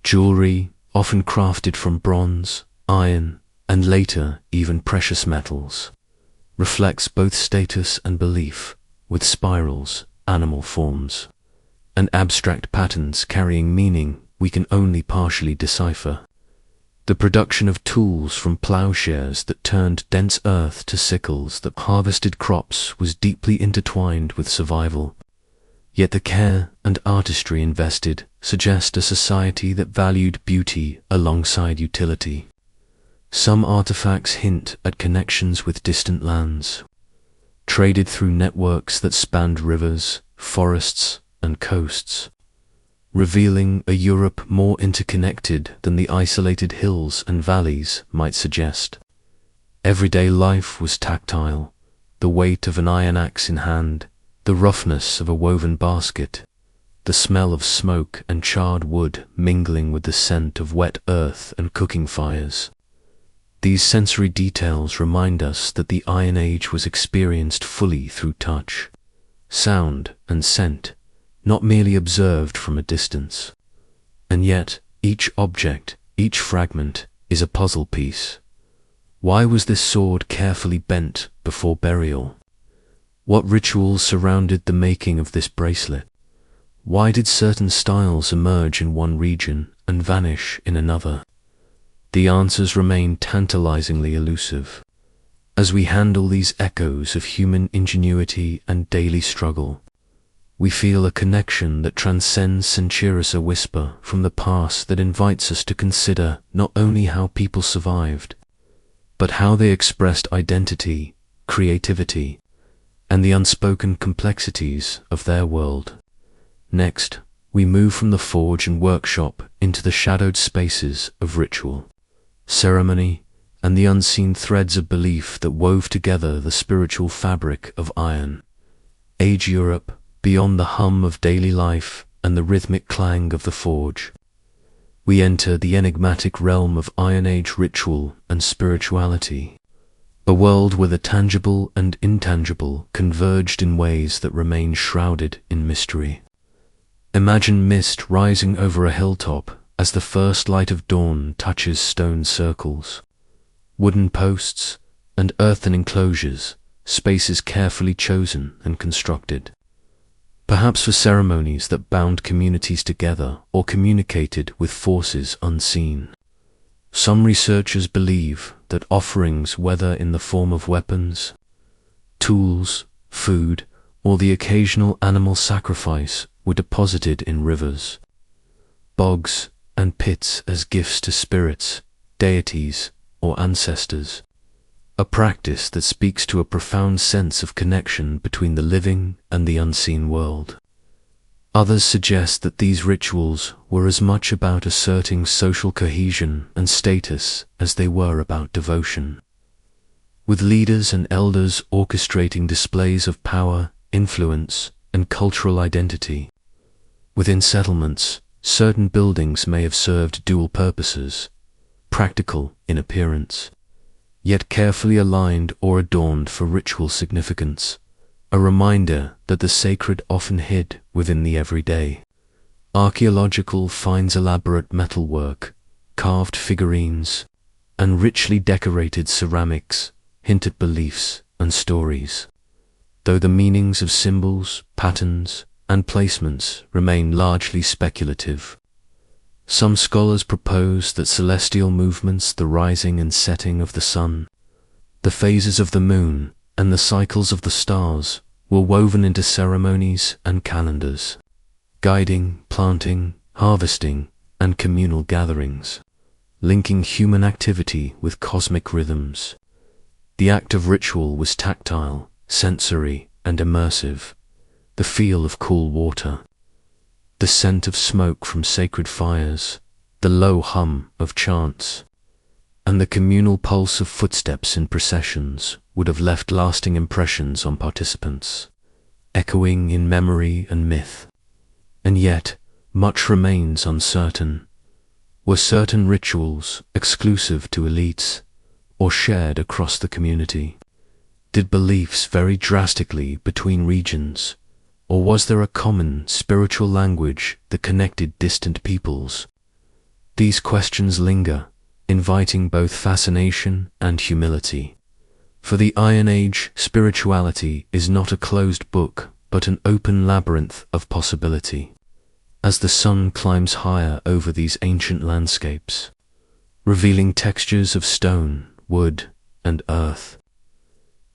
S1: Jewelry, often crafted from bronze, iron, and later even precious metals, reflects both status and belief, with spirals, animal forms, and abstract patterns carrying meaning we can only partially decipher. The production of tools from plowshares that turned dense earth to sickles that harvested crops was deeply intertwined with survival. Yet the care and artistry invested suggest a society that valued beauty alongside utility. Some artifacts hint at connections with distant lands, traded through networks that spanned rivers, forests, and coasts, revealing a Europe more interconnected than the isolated hills and valleys might suggest. Everyday life was tactile, the weight of an iron axe in hand, the roughness of a woven basket, the smell of smoke and charred wood mingling with the scent of wet earth and cooking fires. These sensory details remind us that the Iron Age was experienced fully through touch, sound, and scent, not merely observed from a distance. And yet, each object, each fragment, is a puzzle piece. Why was this sword carefully bent before burial? What rituals surrounded the making of this bracelet? Why did certain styles emerge in one region and vanish in another? The answers remain tantalizingly elusive. As we handle these echoes of human ingenuity and daily struggle, we feel a connection that transcends centuries, a whisper from the past that invites us to consider not only how people survived, but how they expressed identity, creativity, and the unspoken complexities of their world. Next, we move from the forge and workshop into the shadowed spaces of ritual, ceremony, and the unseen threads of belief that wove together the spiritual fabric of Iron Age Europe, beyond the hum of daily life and the rhythmic clang of the forge. We enter the enigmatic realm of Iron Age ritual and spirituality, a world where the tangible and intangible converged in ways that remain shrouded in mystery. Imagine mist rising over a hilltop as the first light of dawn touches stone circles, wooden posts, and earthen enclosures, spaces carefully chosen and constructed, perhaps for ceremonies that bound communities together or communicated with forces unseen. Some researchers believe that offerings, whether in the form of weapons, tools, food, or the occasional animal sacrifice, were deposited in rivers, bogs, and pits as gifts to spirits, deities, or ancestors, a practice that speaks to a profound sense of connection between the living and the unseen world. Others suggest that these rituals were as much about asserting social cohesion and status as they were about devotion, with leaders and elders orchestrating displays of power, influence, and cultural identity. Within settlements, certain buildings may have served dual purposes, practical in appearance, yet carefully aligned or adorned for ritual significance, a reminder that the sacred often hid within the everyday. Archaeological finds elaborate metalwork, carved figurines, and richly decorated ceramics hint at beliefs and stories, though the meanings of symbols, patterns, and placements remain largely speculative. Some scholars propose that celestial movements, the rising and setting of the sun, the phases of the moon, and the cycles of the stars were woven into ceremonies and calendars, guiding, planting, harvesting, and communal gatherings, linking human activity with cosmic rhythms. The act of ritual was tactile, sensory, and immersive. The feel of cool water, the scent of smoke from sacred fires, the low hum of chants, and the communal pulse of footsteps in processions would have left lasting impressions on participants, echoing in memory and myth. And yet, much remains uncertain. Were certain rituals exclusive to elites or shared across the community? Did beliefs vary drastically between regions? Or was there a common spiritual language that connected distant peoples? These questions linger, inviting both fascination and humility. For the Iron Age, spirituality is not a closed book, but an open labyrinth of possibility. As the sun climbs higher over these ancient landscapes, revealing textures of stone, wood, and earth,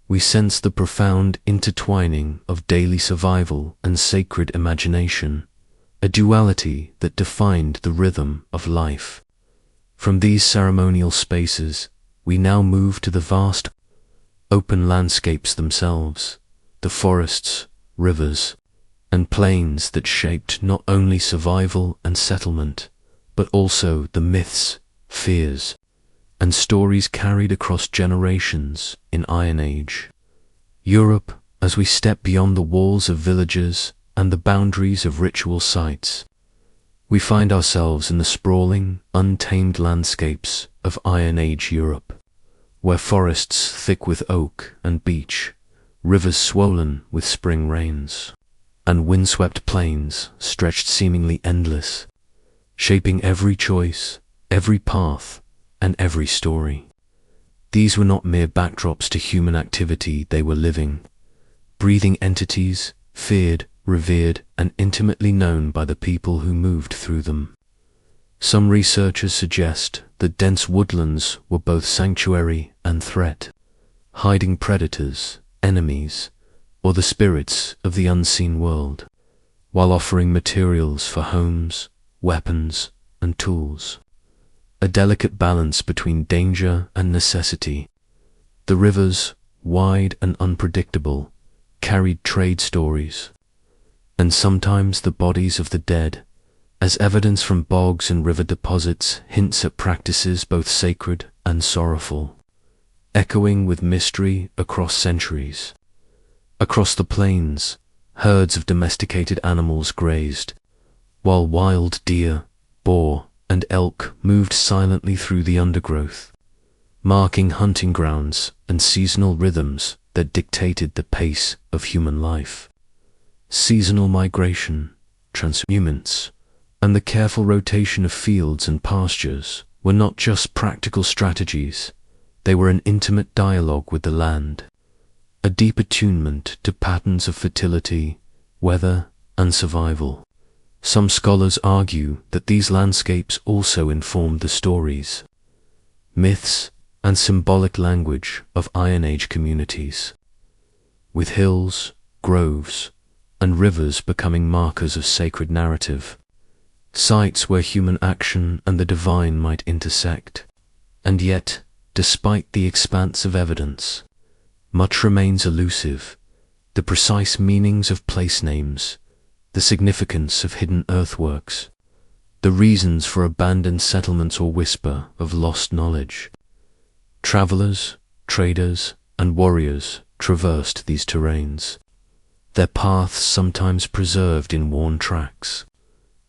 S1: we sense the profound intertwining of daily survival and sacred imagination, a duality that defined the rhythm of life. From these ceremonial spaces, we now move to the vast, open landscapes themselves, the forests, rivers, and plains that shaped not only survival and settlement, but also the myths, fears, and stories carried across generations in Iron Age. Europe, as we step beyond the walls of villages and the boundaries of ritual sites, we find ourselves in the sprawling, untamed landscapes of Iron Age Europe, where forests thick with oak and beech, rivers swollen with spring rains, and windswept plains stretched seemingly endless, shaping every choice, every path, and every story. These were not mere backdrops to human activity, they were living, breathing entities, feared, revered, and intimately known by the people who moved through them. Some researchers suggest that dense woodlands were both sanctuary and threat, hiding predators, enemies, or the spirits of the unseen world, while offering materials for homes, weapons, and tools. A delicate balance between danger and necessity. The rivers, wide and unpredictable, carried trade stories, and sometimes the bodies of the dead, as evidence from bogs and river deposits hints at practices both sacred and sorrowful, echoing with mystery across centuries. Across the plains, herds of domesticated animals grazed, while wild deer, boar, and elk moved silently through the undergrowth, marking hunting grounds and seasonal rhythms that dictated the pace of human life. Seasonal migration, transhumance, and the careful rotation of fields and pastures were not just practical strategies, they were an intimate dialogue with the land, a deep attunement to patterns of fertility, weather, and survival. Some scholars argue that these landscapes also informed the stories, myths, and symbolic language of Iron Age communities, with hills, groves, and rivers becoming markers of sacred narrative, sites where human action and the divine might intersect. And yet, despite the expanse of evidence, much remains elusive. The precise meanings of place names, the significance of hidden earthworks, the reasons for abandoned settlements or whisper of lost knowledge. Travelers, traders, and warriors traversed these terrains, their paths sometimes preserved in worn tracks,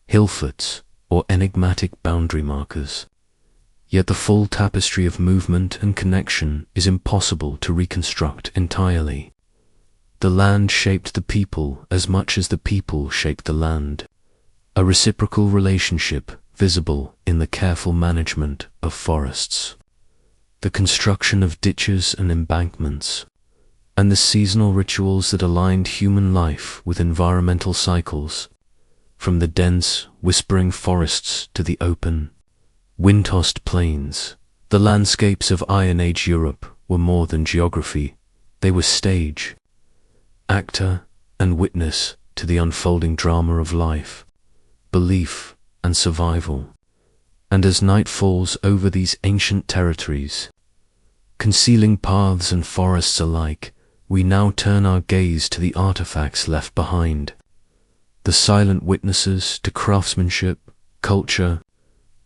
S1: hilltops, or enigmatic boundary markers. Yet the full tapestry of movement and connection is impossible to reconstruct entirely. The land shaped the people as much as the people shaped the land, a reciprocal relationship visible in the careful management of forests, the construction of ditches and embankments, and the seasonal rituals that aligned human life with environmental cycles, from the dense, whispering forests to the open, wind-tossed plains. The landscapes of Iron Age Europe were more than geography, they were stage, actor, and witness to the unfolding drama of life, belief, and survival. And as night falls over these ancient territories, concealing paths and forests alike, we now turn our gaze to the artifacts left behind, the silent witnesses to craftsmanship, culture,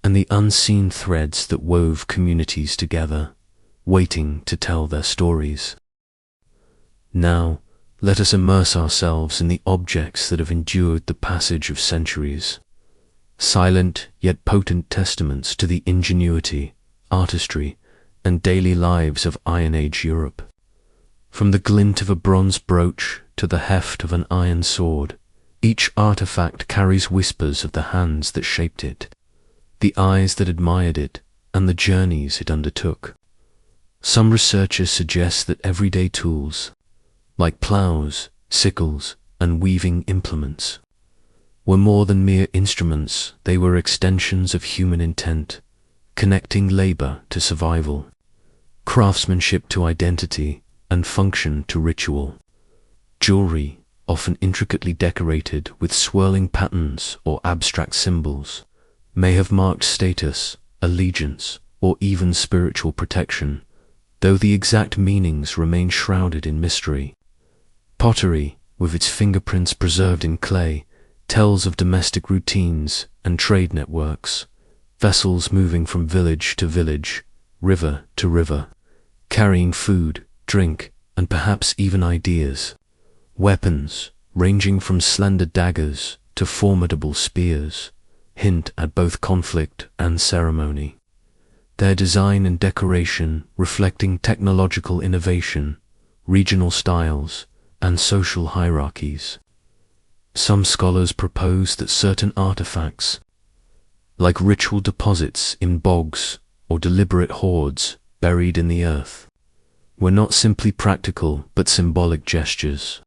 S1: and the unseen threads that wove communities together, waiting to tell their stories. Now, let us immerse ourselves in the objects that have endured the passage of centuries, silent yet potent testaments to the ingenuity, artistry, and daily lives of Iron Age Europe. From the glint of a bronze brooch to the heft of an iron sword, each artifact carries whispers of the hands that shaped it, the eyes that admired it, and the journeys it undertook. Some researchers suggest that everyday tools, like plows, sickles, and weaving implements, were more than mere instruments. They were extensions of human intent, connecting labor to survival, craftsmanship to identity, and function to ritual. Jewelry, often intricately decorated with swirling patterns or abstract symbols, may have marked status, allegiance, or even spiritual protection, though the exact meanings remain shrouded in mystery. Pottery, with its fingerprints preserved in clay, tells of domestic routines and trade networks, vessels moving from village to village, river to river, carrying food, drink, and perhaps even ideas. Weapons, ranging from slender daggers to formidable spears, hint at both conflict and ceremony, their design and decoration reflecting technological innovation, regional styles, and social hierarchies. Some scholars propose that certain artifacts, like ritual deposits in bogs or deliberate hoards buried in the earth, were not simply practical but symbolic gestures,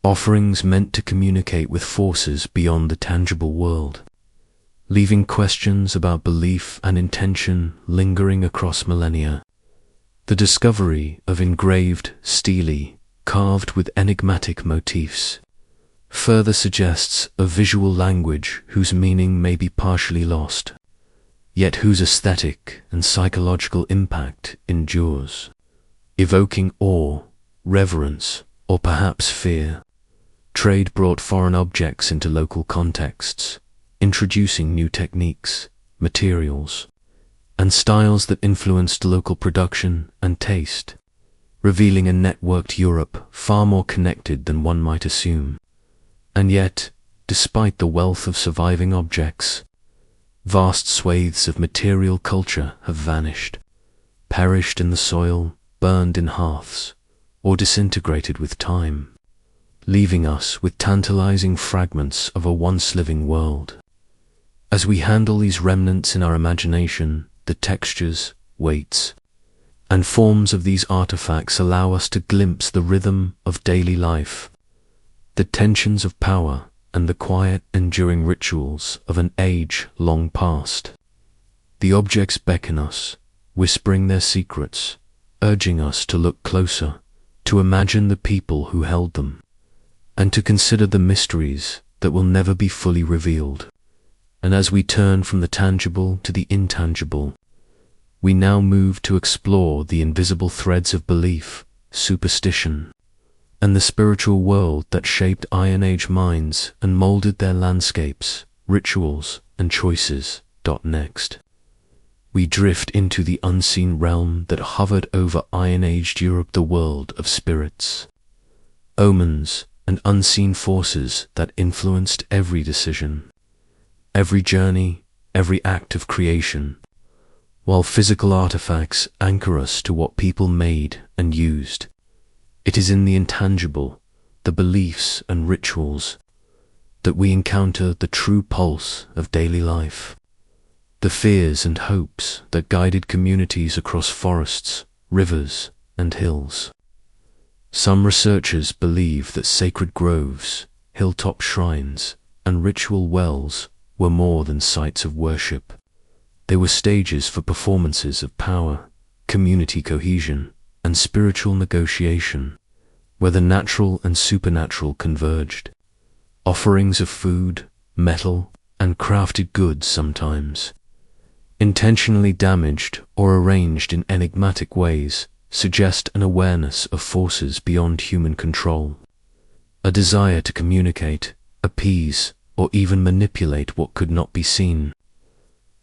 S1: offerings meant to communicate with forces beyond the tangible world, leaving questions about belief and intention lingering across millennia. The discovery of engraved stele, carved with enigmatic motifs, further suggests a visual language whose meaning may be partially lost, yet whose aesthetic and psychological impact endures, evoking awe, reverence, or perhaps fear. Trade brought foreign objects into local contexts, introducing new techniques, materials, and styles that influenced local production and taste, revealing a networked Europe far more connected than one might assume. And yet, despite the wealth of surviving objects, vast swathes of material culture have vanished, perished in the soil, burned in hearths, or disintegrated with time, leaving us with tantalizing fragments of a once living world. As we handle these remnants in our imagination, the textures, weights, and forms of these artifacts allow us to glimpse the rhythm of daily life, the tensions of power, and the quiet, enduring rituals of an age long past. The objects beckon us, whispering their secrets, urging us to look closer, to imagine the people who held them, and to consider the mysteries that will never be fully revealed. And as we turn from the tangible to the intangible, we now move to explore the invisible threads of belief, superstition, and the spiritual world that shaped Iron Age minds and molded their landscapes, rituals, and choices. Next, we drift into the unseen realm that hovered over Iron Aged Europe, the world of spirits, omens, and unseen forces that influenced every decision, every journey, every act of creation, while physical artifacts anchor us to what people made and used. It is in the intangible, the beliefs and rituals, that we encounter the true pulse of daily life, the fears and hopes that guided communities across forests, rivers, and hills. Some researchers believe that sacred groves, hilltop shrines, and ritual wells were more than sites of worship. They were stages for performances of power, community cohesion, and spiritual negotiation, where the natural and supernatural converged. Offerings of food, metal, and crafted goods sometimes, intentionally damaged or arranged in enigmatic ways, suggest an awareness of forces beyond human control, a desire to communicate, appease, or even manipulate what could not be seen.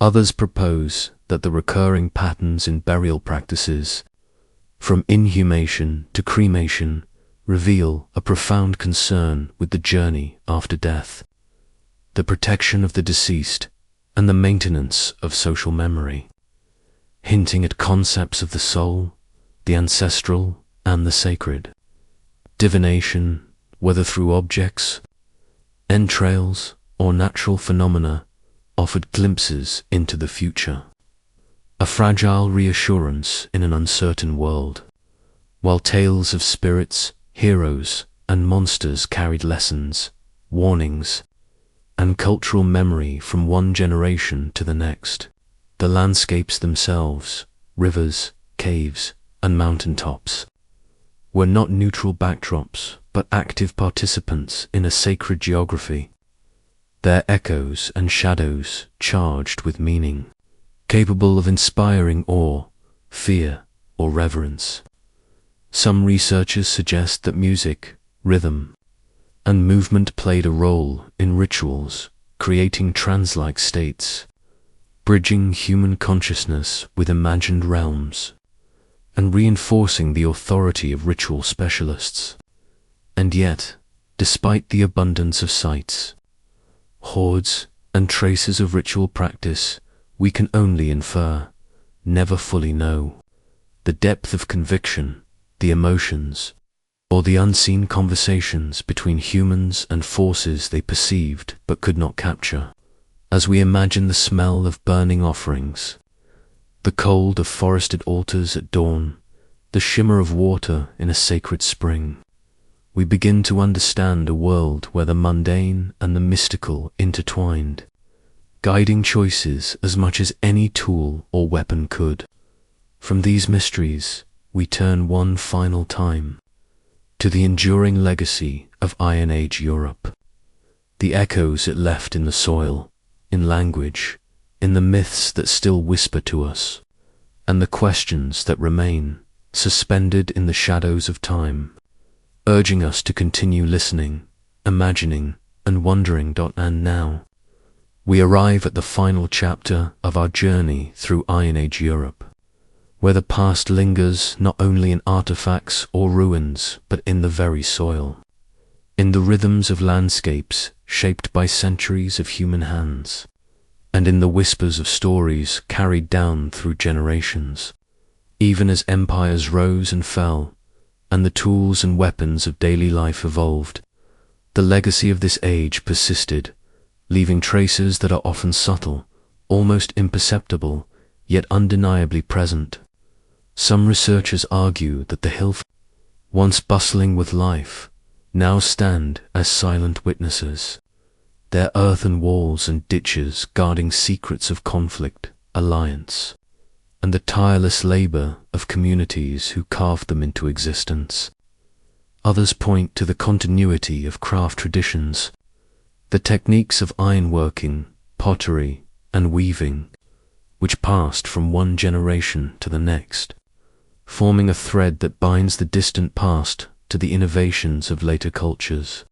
S1: Others propose that the recurring patterns in burial practices, from inhumation to cremation, reveal a profound concern with the journey after death, the protection of the deceased, and the maintenance of social memory, hinting at concepts of the soul, the ancestral, and the sacred. Divination, whether through objects, entrails, or natural phenomena, offered glimpses into the future, a fragile reassurance in an uncertain world, while tales of spirits, heroes, and monsters carried lessons, warnings, and cultural memory from one generation to the next. The landscapes themselves, rivers, caves, and mountaintops, were not neutral backdrops, but active participants in a sacred geography, their echoes and shadows charged with meaning, capable of inspiring awe, fear, or reverence. Some researchers suggest that music, rhythm, and movement played a role in rituals, creating trance-like states, bridging human consciousness with imagined realms, and reinforcing the authority of ritual specialists. And yet, despite the abundance of sites, hoards, and traces of ritual practice, we can only infer, never fully know, the depth of conviction, the emotions, or the unseen conversations between humans and forces they perceived but could not capture. As we imagine the smell of burning offerings, the cold of forested altars at dawn, the shimmer of water in a sacred spring, we begin to understand a world where the mundane and the mystical intertwined, guiding choices as much as any tool or weapon could. From these mysteries, we turn one final time to the enduring legacy of Iron Age Europe, the echoes it left in the soil, in language, in the myths that still whisper to us, and the questions that remain suspended in the shadows of time, urging us to continue listening, imagining, and wondering. And now, we arrive at the final chapter of our journey through Iron Age Europe, where the past lingers not only in artifacts or ruins, but in the very soil, in the rhythms of landscapes shaped by centuries of human hands, and in the whispers of stories carried down through generations. Even as empires rose and fell, and the tools and weapons of daily life evolved, the legacy of this age persisted, leaving traces that are often subtle, almost imperceptible, yet undeniably present. Some researchers argue that the hilltops, once bustling with life, now stand as silent witnesses, their earthen walls and ditches guarding secrets of conflict, alliance, and the tireless labor of communities who carved them into existence. Others point to the continuity of craft traditions, the techniques of ironworking, pottery, and weaving, which passed from one generation to the next, forming a thread that binds the distant past to the innovations of later cultures.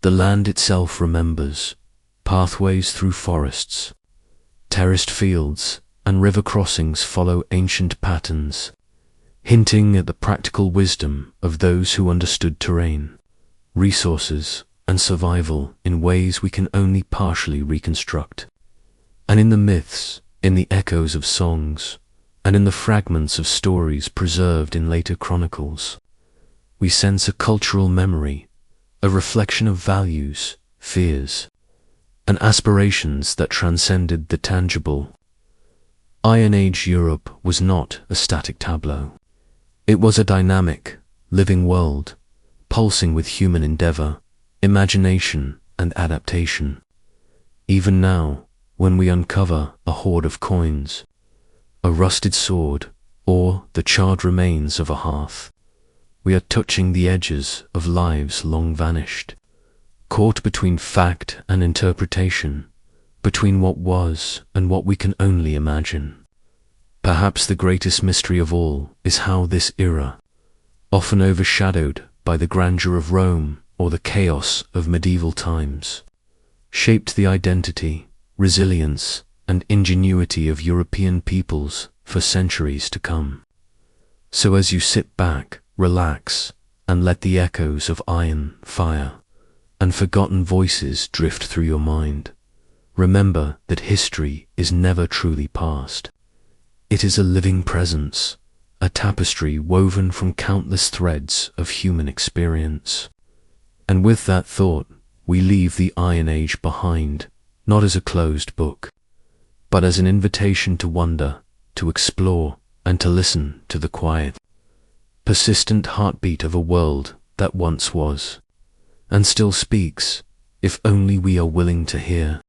S1: The land itself remembers, pathways through forests, terraced fields, and river crossings follow ancient patterns, hinting at the practical wisdom of those who understood terrain, resources, and survival in ways we can only partially reconstruct. And in the myths, in the echoes of songs, and in the fragments of stories preserved in later chronicles, we sense a cultural memory, a reflection of values, fears, and aspirations that transcended the tangible. Iron Age Europe was not a static tableau. It was a dynamic, living world, pulsing with human endeavor, imagination, and adaptation. Even now, when we uncover a hoard of coins, a rusted sword, or the charred remains of a hearth, we are touching the edges of lives long vanished, caught between fact and interpretation, between what was and what we can only imagine. Perhaps the greatest mystery of all is how this era, often overshadowed by the grandeur of Rome or the chaos of medieval times, shaped the identity, resilience, and ingenuity of European peoples for centuries to come. So as you sit back, relax, and let the echoes of iron, fire, and forgotten voices drift through your mind, remember that history is never truly past. It is a living presence, a tapestry woven from countless threads of human experience. And with that thought, we leave the Iron Age behind, not as a closed book, but as an invitation to wonder, to explore, and to listen to the quiet, persistent heartbeat of a world that once was, and still speaks, if only we are willing to hear.